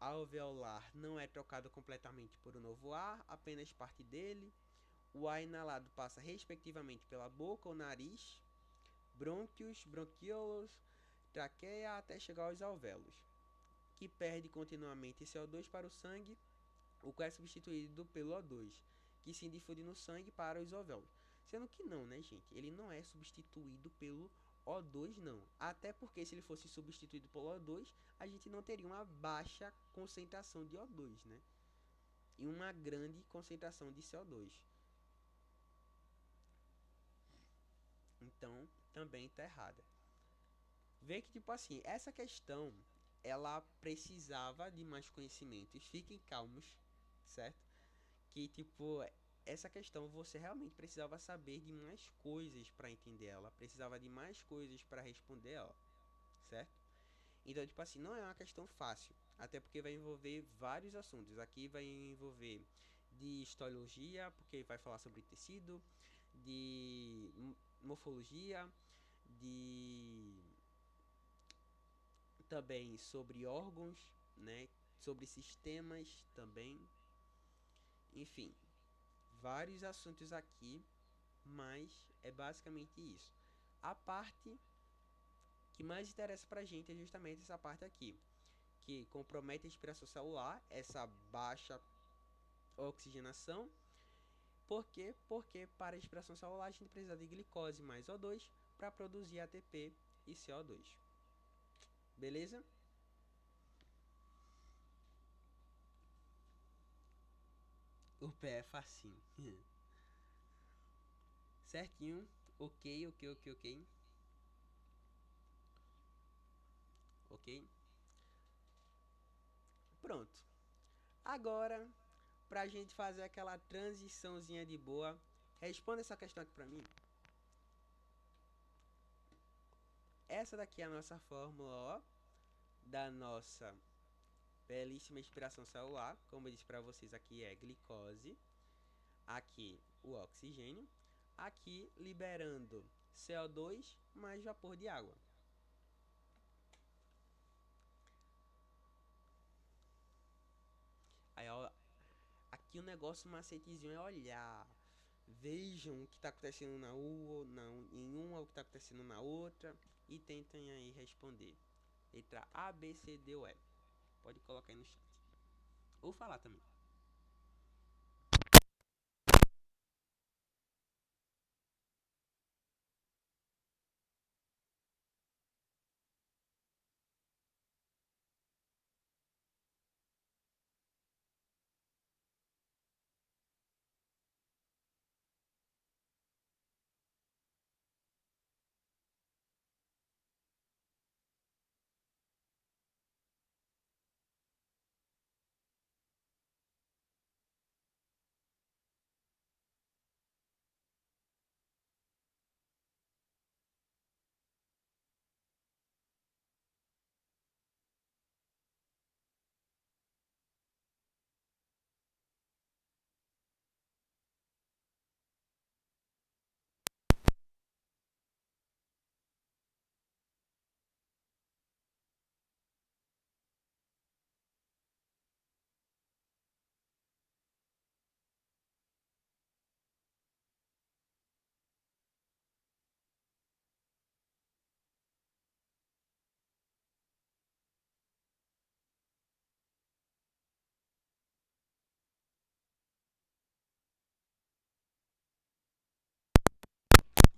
alveolar não é trocado completamente por um novo ar, apenas parte dele. O ar inalado passa respectivamente pela boca ou nariz, brônquios, bronquíolos, traqueia até chegar aos alvéolos, que perde continuamente CO2 para o sangue, o qual é substituído pelo O2, que se difunde no sangue para os alvéolos. Sendo que não, né, gente? Ele não é substituído pelo O2, não. Até porque se ele fosse substituído pelo O2, a gente não teria uma baixa concentração de O2, né? E uma grande concentração de CO2. Então, também está errada. Vê que, tipo assim, essa questão, ela precisava de mais conhecimentos. Fiquem calmos, certo? Que, tipo, essa questão você realmente precisava saber de mais coisas para entender ela. Precisava de mais coisas para responder ela, certo? Então, tipo assim, não é uma questão fácil. Até porque vai envolver vários assuntos. Aqui vai envolver de histologia, porque vai falar sobre tecido, de morfologia, de também sobre órgãos, né? Sobre sistemas também. Enfim, vários assuntos aqui, mas é basicamente isso. A parte que mais interessa pra gente é justamente essa parte aqui, que compromete a respiração celular, essa baixa oxigenação. Por quê? Porque para a respiração celular a gente precisa de glicose mais O2 para produzir ATP e CO2. Beleza? O pé é facinho. Certinho. Ok, ok, ok, ok. Ok? Pronto. Agora, pra gente fazer aquela transiçãozinha de boa, responda essa questão aqui pra mim. Essa daqui é a nossa fórmula, ó, da nossa belíssima respiração celular. Como eu disse pra vocês, aqui é glicose, aqui o oxigênio, aqui liberando CO2 mais vapor de água. Aí, ó, aqui o negócio macetezinho é olhar. Vejam o que está acontecendo em uma, o que está acontecendo na outra e tentem aí responder. Letra A, B, C, D ou E. Pode colocar aí no chat. Ou falar também.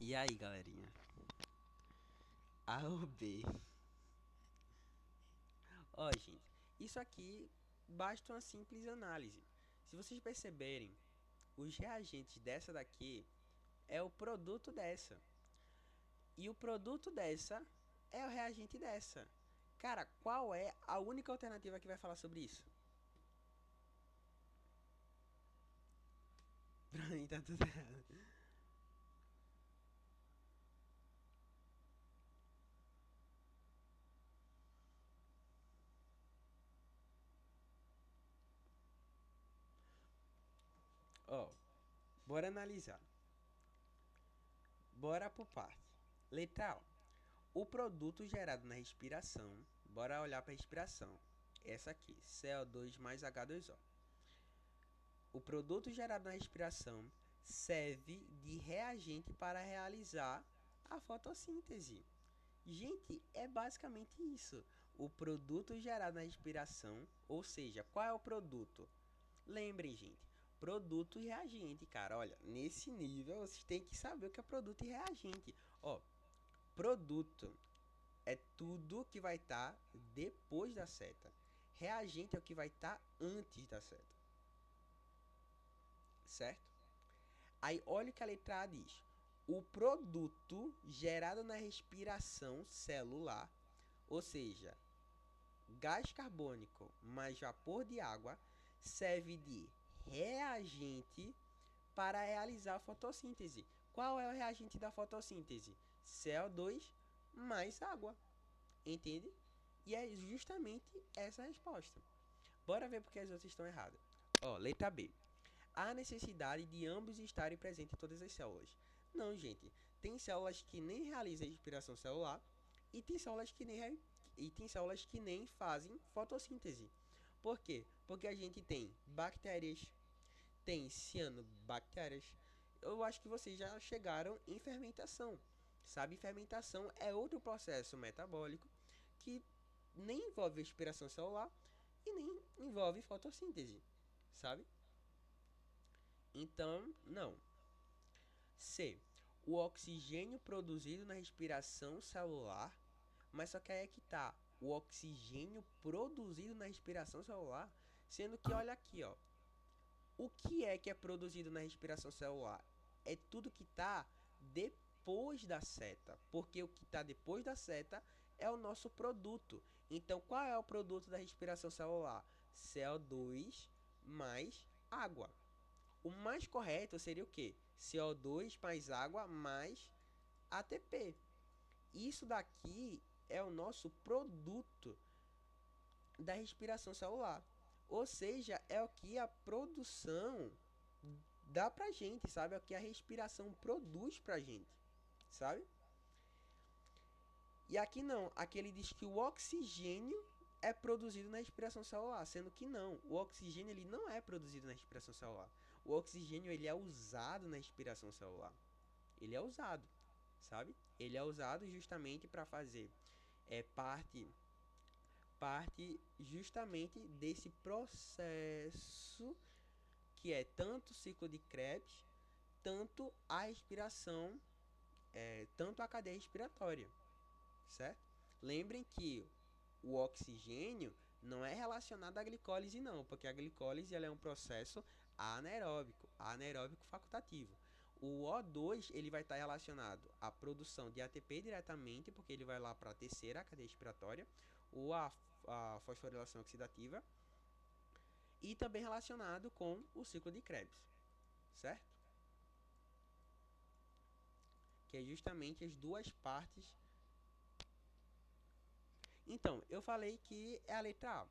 E aí, galerinha? A ou B? Ó, gente, isso aqui basta uma simples análise. Se vocês perceberem, os reagentes dessa daqui é o produto dessa. E o produto dessa é o reagente dessa. Cara, qual é a única alternativa que vai falar sobre isso? Pra mim tá tudo errado. Ó, bora analisar. Bora por parte. Letra A. O produto gerado na respiração. Bora olhar para a respiração. Essa aqui, CO2 mais H2O. O produto gerado na respiração serve de reagente para realizar a fotossíntese. Gente, é basicamente isso. O produto gerado na respiração, ou seja, qual é o produto? Lembrem, gente, produto e reagente, cara. Olha, nesse nível vocês têm que saber o que é produto e reagente. Ó, produto é tudo que vai estar depois da seta. Reagente é o que vai estar antes da seta. Certo? Aí olha o que a letra A diz. O produto gerado na respiração celular, ou seja, gás carbônico mais vapor de água, serve de reagente para realizar a fotossíntese. Qual é o reagente da fotossíntese? CO2 mais água. Entende? E é justamente essa a resposta. Bora ver porque as outras estão erradas. Ó, letra B. Há necessidade de ambos estarem presentes em todas as células. Não, gente. Tem células que nem realizam respiração celular e tem células que nem fazem fotossíntese. Por quê? Porque a gente tem bactérias, tem cianobactérias. Eu acho que vocês já chegaram em fermentação. Sabe, fermentação é outro processo metabólico que nem envolve respiração celular e nem envolve fotossíntese, sabe? Então, não. C. O oxigênio produzido na respiração celular, mas só que aí é que tá. O oxigênio produzido na respiração celular, sendo que olha aqui, ó. O que é produzido na respiração celular? É tudo que está depois da seta, porque o que está depois da seta é o nosso produto. Então, qual é o produto da respiração celular? CO2 mais água. O mais correto seria o quê? CO2 mais água mais ATP. Isso daqui é o nosso produto da respiração celular. Ou seja, é o que a produção dá pra gente, sabe? É o que a respiração produz pra gente, sabe? E aqui não, aqui ele diz que o oxigênio é produzido na respiração celular, sendo que não, o oxigênio ele não é produzido na respiração celular. O oxigênio ele é usado na respiração celular. Ele é usado, sabe? Ele é usado justamente para fazer parte justamente desse processo que é tanto o ciclo de Krebs, tanto a respiração, tanto a cadeia respiratória, certo? Lembrem que o oxigênio não é relacionado à glicólise não, porque a glicólise ela é um processo anaeróbico facultativo. O O2 ele vai estar relacionado à produção de ATP diretamente, porque ele vai lá para a terceira a cadeia respiratória, ou a fosforilação oxidativa, e também relacionado com o ciclo de Krebs, certo? Que é justamente as duas partes. Então, eu falei que é a letra A,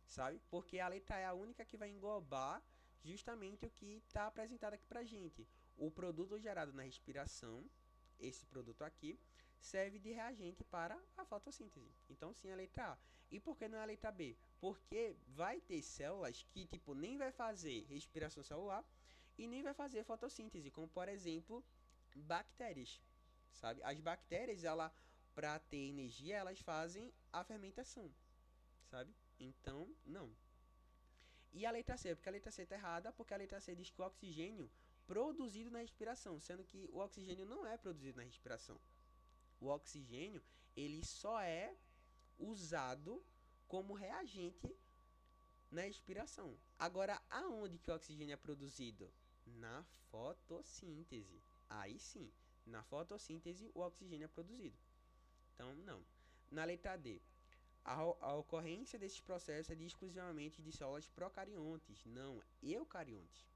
sabe? Porque a letra A é a única que vai englobar justamente o que está apresentado aqui pra gente. O produto gerado na respiração, esse produto aqui, serve de reagente para a fotossíntese. Então, sim, é a letra A. E por que não é a letra B? Porque vai ter células que, tipo, nem vai fazer respiração celular e nem vai fazer fotossíntese, como, por exemplo, bactérias, sabe? As bactérias, ela, para ter energia, elas fazem a fermentação, sabe? Então, não. E a letra C, porque a letra C está errada, porque a letra C diz que o oxigênio produzido na respiração, sendo que o oxigênio não é produzido na respiração. O oxigênio, ele só é usado como reagente na respiração. Agora, aonde que o oxigênio é produzido? Na fotossíntese. Aí sim, Na fotossíntese, o oxigênio é produzido. Então, não. Na letra D, a ocorrência desses processos é exclusivamente de células procariontes, não eucariontes.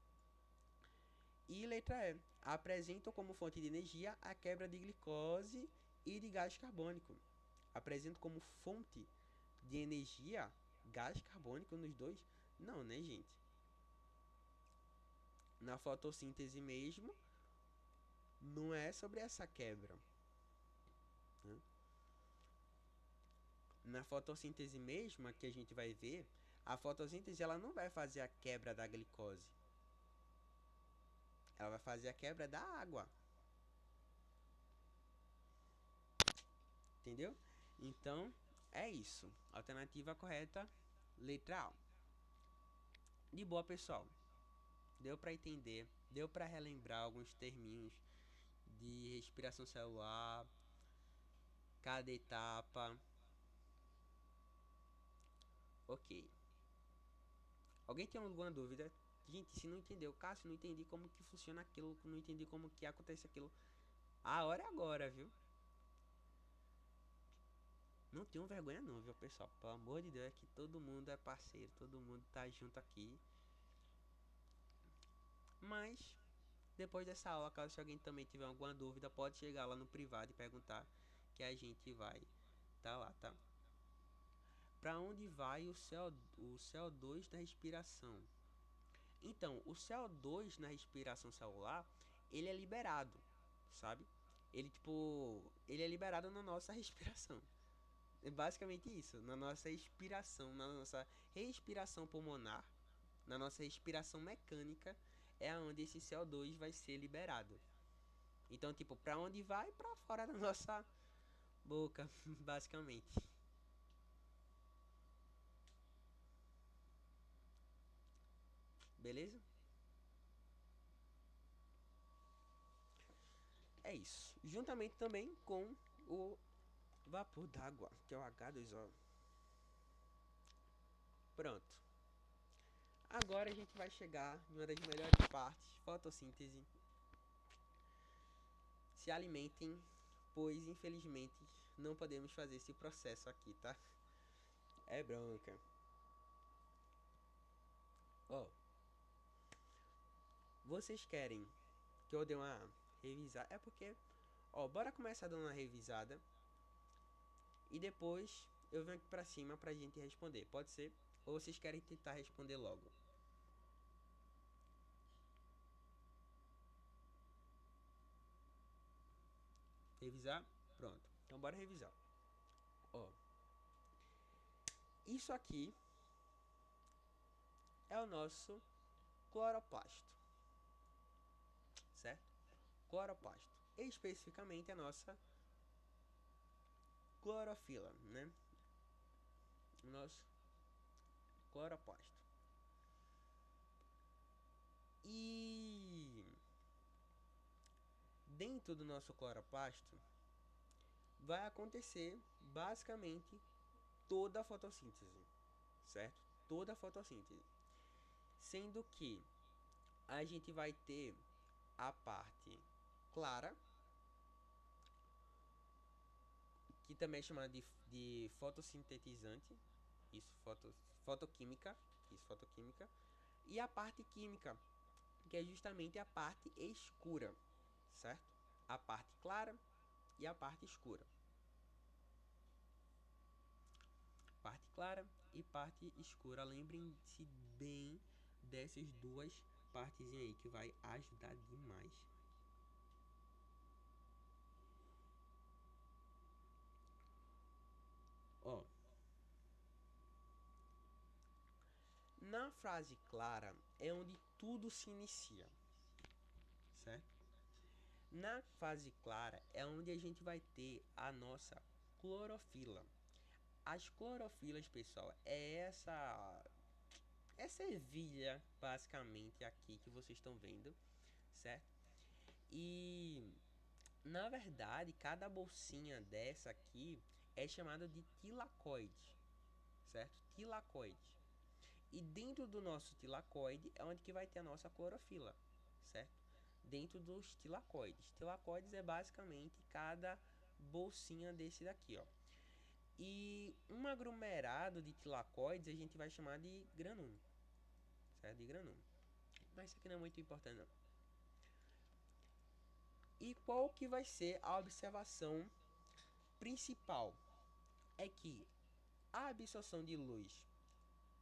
E letra E, apresentam como fonte de energia a quebra de glicose e de gás carbônico. Apresentam como fonte de energia gás carbônico nos dois? Não, né, gente? Na fotossíntese mesmo, não é sobre essa quebra, né? Na fotossíntese mesma que a gente vai ver, a fotossíntese ela não vai fazer a quebra da glicose. Ela vai fazer a quebra da água. Entendeu? Então, é isso. Alternativa correta, letra A. De boa, pessoal. Deu para entender, deu para relembrar alguns terminhos de respiração celular, cada etapa. Ok. Alguém tem alguma dúvida? Gente, se não entendeu, Cássio, não entendi como que funciona aquilo, não entendi como que acontece aquilo. A hora é agora, viu? Não tenham vergonha não, viu, pessoal? Pelo amor de Deus, é que todo mundo é parceiro, todo mundo tá junto aqui. Mas, depois dessa aula, caso se alguém também tiver alguma dúvida, pode chegar lá no privado e perguntar que a gente vai tá lá, tá? Para onde vai o CO2 da respiração? Então, o CO2 na respiração celular, ele é liberado, sabe? Ele é liberado na nossa respiração. É basicamente isso, na nossa expiração, na nossa respiração pulmonar, na nossa respiração mecânica, é onde esse CO2 vai ser liberado. Então, tipo, para onde vai? Para fora da nossa boca, basicamente. Beleza? É isso. Juntamente também com o vapor d'água, que é o H2O. Pronto. Agora a gente vai chegar em uma das melhores partes, fotossíntese. Se alimentem, pois infelizmente não podemos fazer esse processo aqui, tá? É bronca. Ó, vocês querem que eu dê uma revisada? É porque, ó, bora começar dando uma revisada e depois eu venho aqui pra cima pra gente responder, pode ser? Ou vocês querem tentar responder logo? Revisar? Pronto. Então bora revisar. Ó, isso aqui é o nosso cloroplasto, certo? Cloroplasto. Especificamente a nossa clorofila, né? O nosso cloroplasto. E dentro do nosso cloroplasto vai acontecer basicamente toda a fotossíntese, certo? Toda a fotossíntese. Sendo que a gente vai ter a parte clara, que também é chamada de fotossintetizante, isso, fotoquímica, isso, fotoquímica, e a parte química, que é justamente a parte escura, certo? A parte clara e a parte escura. Parte clara e parte escura. Lembrem-se bem dessas duas partes aí que vai ajudar demais. Ó, na fase clara é onde tudo se inicia, certo? Na fase clara é onde a gente vai ter a nossa clorofila. As clorofilas, pessoal, é essa ervilha basicamente aqui que vocês estão vendo, certo? E na verdade, cada bolsinha dessa aqui é chamada de tilacoide, certo? Tilacoide. E dentro do nosso tilacoide é onde que vai ter a nossa clorofila, certo? dentro dos tilacoides. Tilacoides é basicamente cada bolsinha desse daqui, ó. E um aglomerado de tilacoides a gente vai chamar de granúme, certo? De granúme. Mas isso aqui não é muito importante, não. E qual que vai ser a observação principal? É que a absorção de luz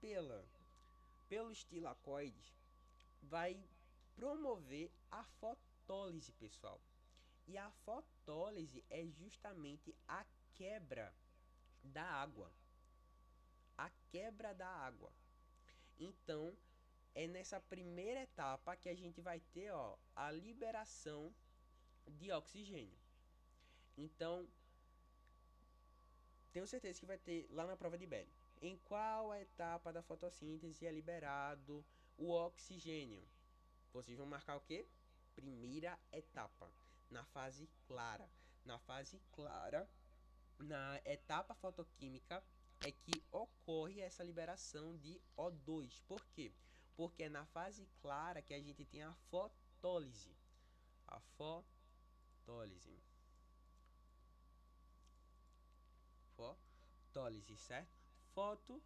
pelos tilacoides vai promover a fotólise, pessoal. E a fotólise é justamente a quebra da água. A quebra da água. Então, é nessa primeira etapa que a gente vai ter, ó, a liberação de oxigênio. Então, tenho certeza que vai ter lá na prova de Belli. Em qual etapa da fotossíntese é liberado o oxigênio? Vocês vão marcar o quê? Primeira etapa, na fase clara. Na fase clara, na etapa fotoquímica, é que ocorre essa liberação de O2. Por quê? Porque é na fase clara que a gente tem a fotólise. A fotólise. Fotólise, certo? Foto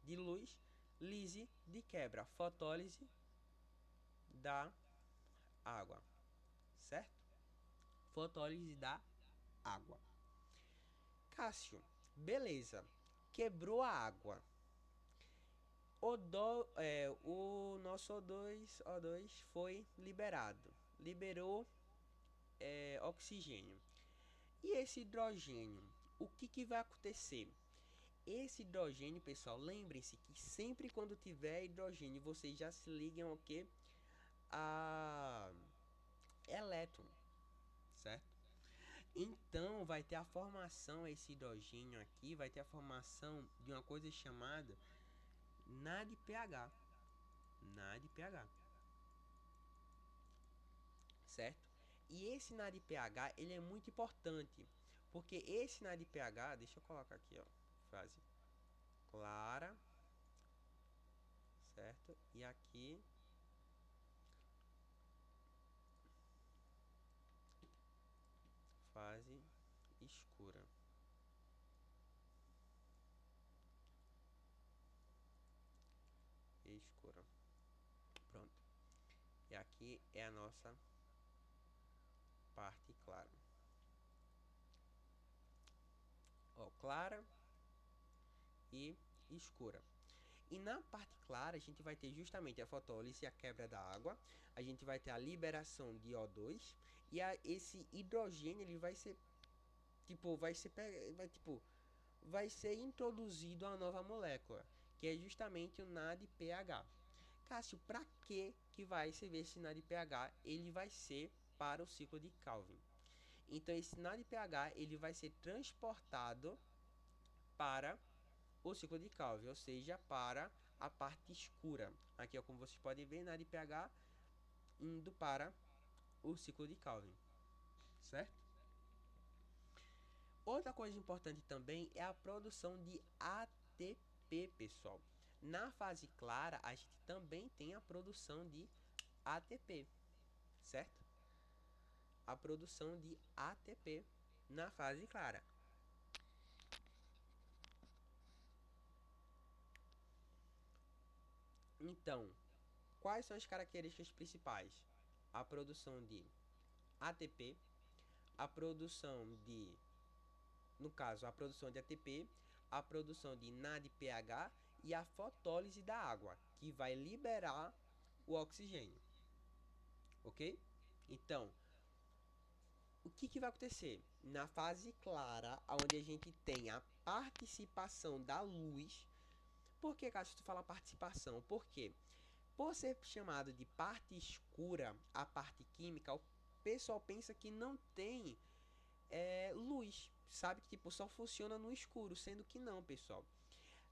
de luz, lise de quebra. Fotólise da água, certo? Fotólise da água. Cássio, beleza. Quebrou a água. O nosso O2 foi liberado. Liberou oxigênio. E esse hidrogênio? O que vai acontecer? Esse hidrogênio, pessoal, lembrem-se que sempre quando tiver hidrogênio, vocês já se ligam ao que? A elétron, certo? Então, vai ter a formação, esse hidrogênio aqui, vai ter a formação de uma coisa chamada NADPH. NADPH. Certo? E esse NADPH, ele é muito importante, porque esse NADPH, deixa eu colocar aqui, ó, fase clara, certo? E aqui fase escura. Escura. Pronto. E aqui é a nossa parte clara. Ó, clara e escura. E na parte clara a gente vai ter justamente a fotólise, a quebra da água. A gente vai ter a liberação de O2 e esse hidrogênio ele vai ser vai ser introduzido a nova molécula, que é justamente o NADPH. Cássio, para que vai servir esse NADPH? Ele vai ser para o ciclo de Calvin. Então esse NADPH ele vai ser transportado para o ciclo de Calvin, ou seja, para a parte escura. Aqui, ó, como vocês podem ver, NADPH indo para o ciclo de Calvin, certo? Outra coisa importante também é a produção de ATP, pessoal. Na fase clara, a gente também tem a produção de ATP, certo? A produção de ATP na fase clara. Então, quais são as características principais? A produção de ATP, a produção de, no caso, a produção de ATP, a produção de NADPH e a fotólise da água, que vai liberar o oxigênio. Ok? Então, o que vai acontecer? Na fase clara, onde a gente tem a participação da luz. Por que, Cássio, tu fala participação? Por quê? Por ser chamado de parte escura, a parte química, o pessoal pensa que não tem luz, sabe? Que tipo, só funciona no escuro, sendo que não, pessoal.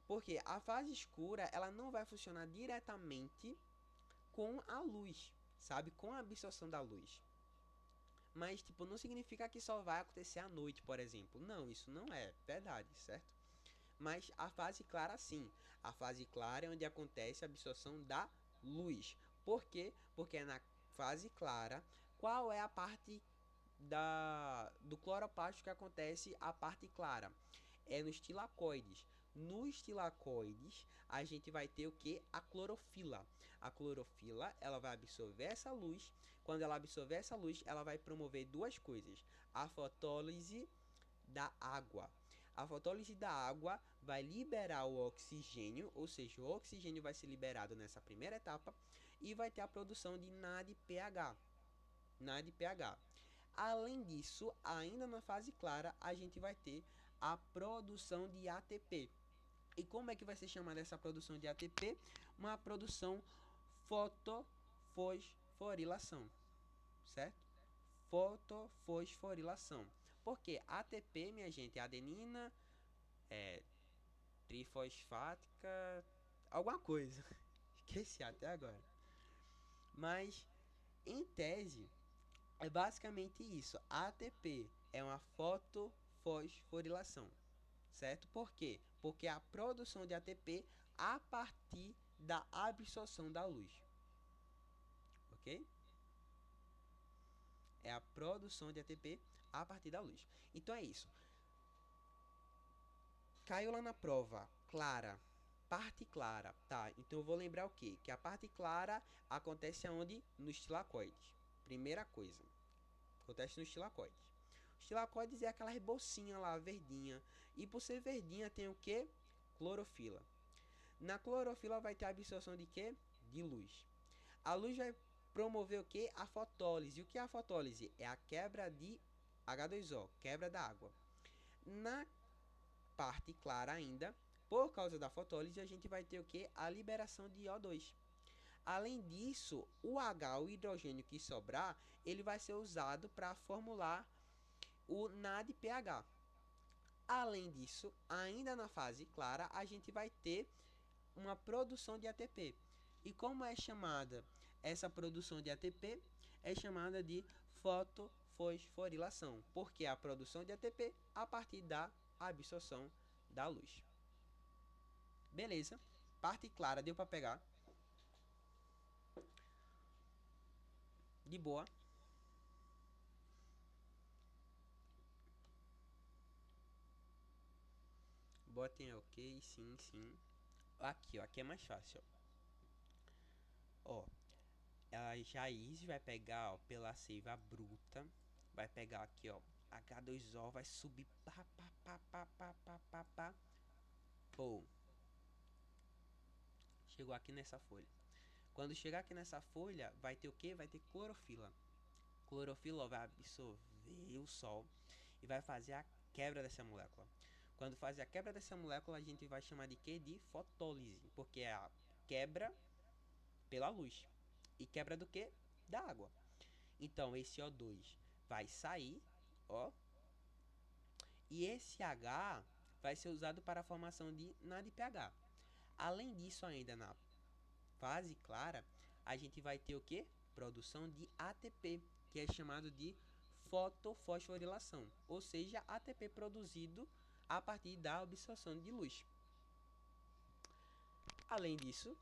Porque a fase escura, ela não vai funcionar diretamente com a luz, sabe? Com a absorção da luz. Mas, tipo, não significa que só vai acontecer à noite, por exemplo. Não, isso não é verdade, certo? Mas a fase clara, sim. A fase clara é onde acontece a absorção da luz. Por quê? Porque é na fase clara, qual é a parte do cloroplasto que acontece a parte clara? É nos tilacoides. Nos tilacoides, a gente vai ter o que? A clorofila. A clorofila, ela vai absorver essa luz. Quando ela absorver essa luz, ela vai promover duas coisas: a fotólise da água. A fotólise da água vai liberar o oxigênio, ou seja, o oxigênio vai ser liberado nessa primeira etapa e vai ter a produção de NADPH. NADPH. Além disso, ainda na fase clara, a gente vai ter a produção de ATP. E como é que vai ser chamada essa produção de ATP? Uma produção fotofosforilação, certo? Fotofosforilação. Porque ATP, minha gente, é adenina, trifosfática, alguma coisa. Esqueci até agora. Mas, em tese, é basicamente isso. A ATP é uma fotofosforilação, certo? Por quê? Porque a produção de ATP a partir da absorção da luz, ok? É a produção de ATP a partir da luz. Então é isso. Caiu lá na prova, clara, parte clara, tá? Então eu vou lembrar o quê? Que a parte clara acontece aonde? Nos tilacoides. Primeira coisa, acontece nos tilacoides. Os tilacoides é aquela bolsinha lá, verdinha. E por ser verdinha tem o quê? Clorofila. Na clorofila vai ter a absorção de quê? De luz. A luz vai promover o quê? A fotólise. O que é a fotólise? É a quebra de H2O, quebra da água. Na parte clara ainda, por causa da fotólise, a gente vai ter o quê? A liberação de O2. Além disso, o H, o hidrogênio que sobrar, ele vai ser usado para formular o NADPH. Além disso, ainda na fase clara, a gente vai ter uma produção de ATP. E como é chamada essa produção de ATP? É chamada de fotofosforilação, porque é a produção de ATP a partir da absorção da luz. Beleza? Parte clara, deu para pegar? De boa. Botem ok, sim, sim. Aqui, ó, aqui é mais fácil. Ó, a Jaís vai pegar, ó, pela seiva bruta, vai pegar aqui, ó, H2O, vai subir, pá, pá, pá, pá, pá, pá, pá, pá. Pô, chegou aqui nessa folha. Quando chegar aqui nessa folha, vai ter o que? Vai ter clorofila. Clorofila, ó, vai absorver o sol e vai fazer a quebra dessa molécula. Quando fazer a quebra dessa molécula, a gente vai chamar de quê? De fotólise, porque é a quebra pela luz. E quebra do que? Da água. Então, esse O2 vai sair, ó, e esse H vai ser usado para a formação de NADPH. Além disso, ainda na fase clara, a gente vai ter o que? Produção de ATP, que é chamado de fotofosforilação, ou seja, ATP produzido a partir da absorção de luz. Além disso,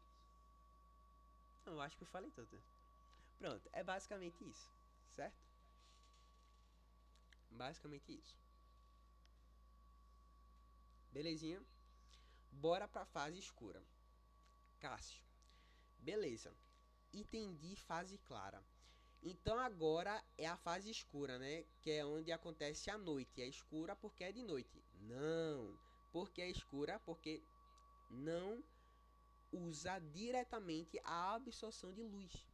eu acho que eu falei tudo. Pronto, é basicamente isso, certo? Basicamente isso. Belezinha? Bora pra fase escura. Cássio. Beleza. Entendi fase clara. Então agora é a fase escura, né? Que é onde acontece a noite. É escura porque é de noite. Não. Porque é escura porque não usa diretamente a absorção de luz.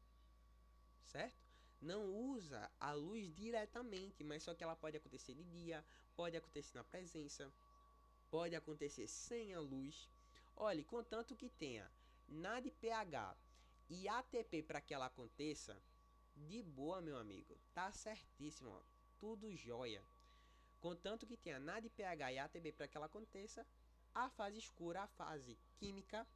Certo? Não usa a luz diretamente, mas só que ela pode acontecer de dia, pode acontecer na presença, pode acontecer sem a luz. Olhe, contanto que tenha NADPH e ATP para que ela aconteça, de boa, meu amigo. Tá certíssimo, ó. Tudo jóia. Contanto que tenha NADPH e ATP para que ela aconteça, a fase escura, a fase química,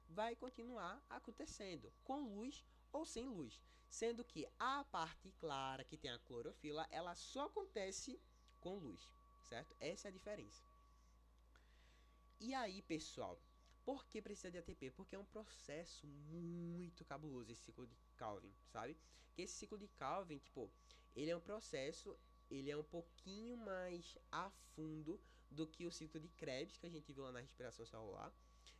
vai continuar acontecendo, com luz ou sem luz. Sendo que a parte clara, que tem a clorofila, ela só acontece com luz, certo? Essa é a diferença. E aí, pessoal, Por que precisa de ATP? Porque é um processo muito cabuloso esse ciclo de Calvin, sabe? Que esse ciclo de Calvin, tipo, ele é um processo, ele é um pouquinho mais a fundo do que o ciclo de Krebs que a gente viu lá na respiração celular,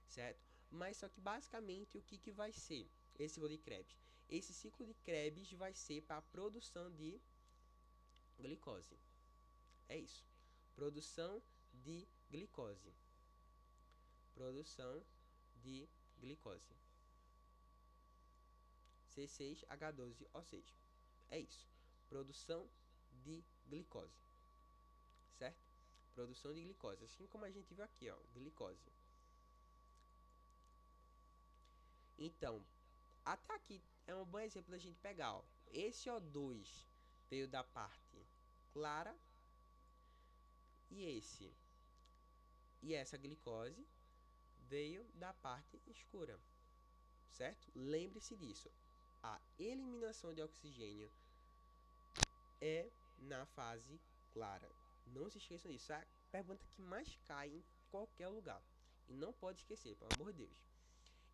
certo? Mas só que basicamente o que, que vai ser esse ciclo de Krebs? Esse ciclo de Krebs vai ser para a produção de glicose. É isso. Produção de glicose. Produção de glicose. C6H12O6. É isso. Produção de glicose. Certo? Produção de glicose. Assim como a gente viu aqui, ó. Glicose. Então, até aqui é um bom exemplo da gente pegar, ó. Esse O2 veio da parte clara e esse e essa glicose veio da parte escura, certo? Lembre-se disso. A eliminação de oxigênio é na fase clara. Não se esqueçam disso. É a pergunta que mais cai em qualquer lugar. E não pode esquecer, pelo amor de Deus.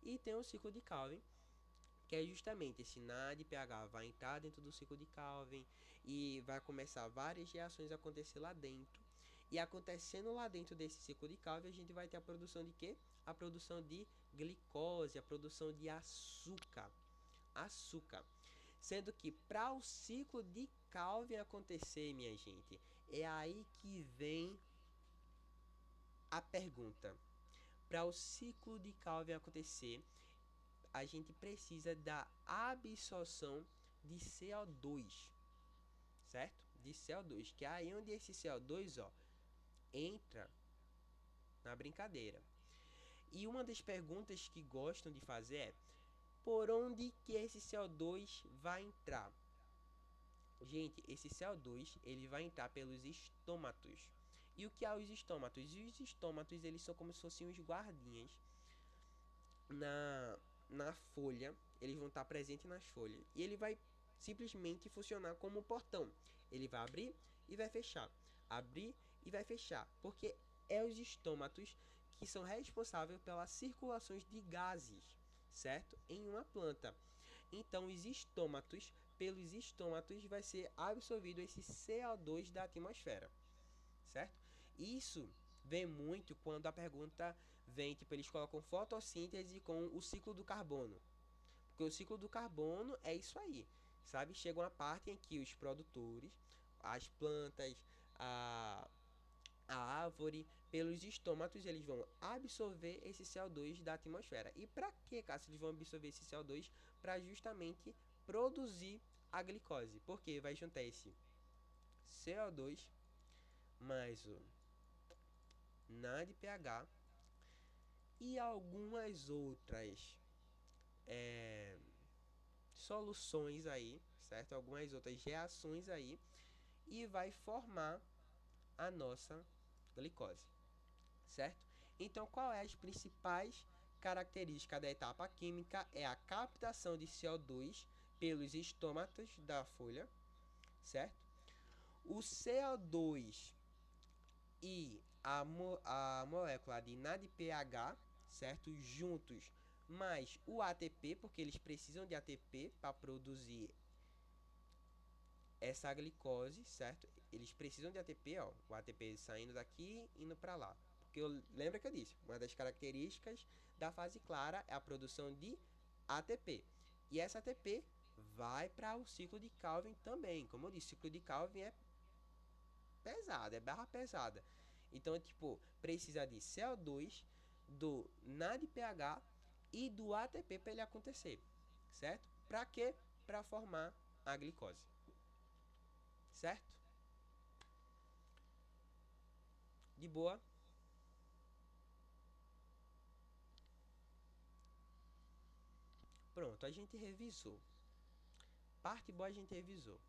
E tem o ciclo de Calvin, que é justamente esse NAD pH vai entrar dentro do ciclo de Calvin e vai começar várias reações a acontecer lá dentro. E acontecendo lá dentro desse ciclo de Calvin, a gente vai ter a produção de quê? A produção de glicose, a produção de açúcar. Açúcar. Sendo que para o ciclo de Calvin acontecer, minha gente, é aí que vem a pergunta. Para o ciclo de Calvin acontecer, a gente precisa da absorção de CO2, certo? De CO2, que é aí onde esse CO2, ó, entra na brincadeira. E uma das perguntas que gostam de fazer é: por onde que esse CO2 vai entrar? Gente, esse CO2 ele vai entrar pelos estômatos. E o que é os estômatos? E os estômatos eles são como se fossem os guardinhas na folha. Eles vão estar presentes nas folhas. E ele vai simplesmente funcionar como um portão. Ele vai abrir e vai fechar. Abrir e vai fechar. Porque é os estômatos que são responsáveis pelas circulações de gases, certo? Em uma planta. Então, os estômatos, pelos estômatos, vai ser absorvido esse CO2 da atmosfera, certo? Isso vem muito quando a pergunta vem, tipo, eles colocam fotossíntese com o ciclo do carbono. Porque o ciclo do carbono é isso aí, sabe? Chega uma parte em que os produtores, as plantas, a, a árvore, pelos estômatos, eles vão absorver esse CO2 da atmosfera. E para que, Cássio, eles vão absorver esse CO2? Para justamente produzir a glicose. Porque vai juntar esse CO2 mais o NADPH e algumas outras soluções aí, certo? Algumas outras reações aí e vai formar a nossa glicose, certo? Então, qual é as principais características da etapa química? É a captação de CO2 pelos estômatos da folha, certo? O CO2 e a molécula de NADPH, certo? Juntos, mais o ATP, porque eles precisam de ATP para produzir essa glicose, certo? Eles precisam de ATP, ó, o ATP saindo daqui e indo para lá. Porque lembra que eu disse, uma das características da fase clara é a produção de ATP. E essa ATP vai para o ciclo de Calvin também. Como eu disse, o ciclo de Calvin é pesado, é barra pesada. Então, tipo, precisa de CO2, do NADPH e do ATP para ele acontecer, certo? Para quê? Para formar a glicose, certo? De boa. Pronto, a gente revisou. Parte boa a gente revisou.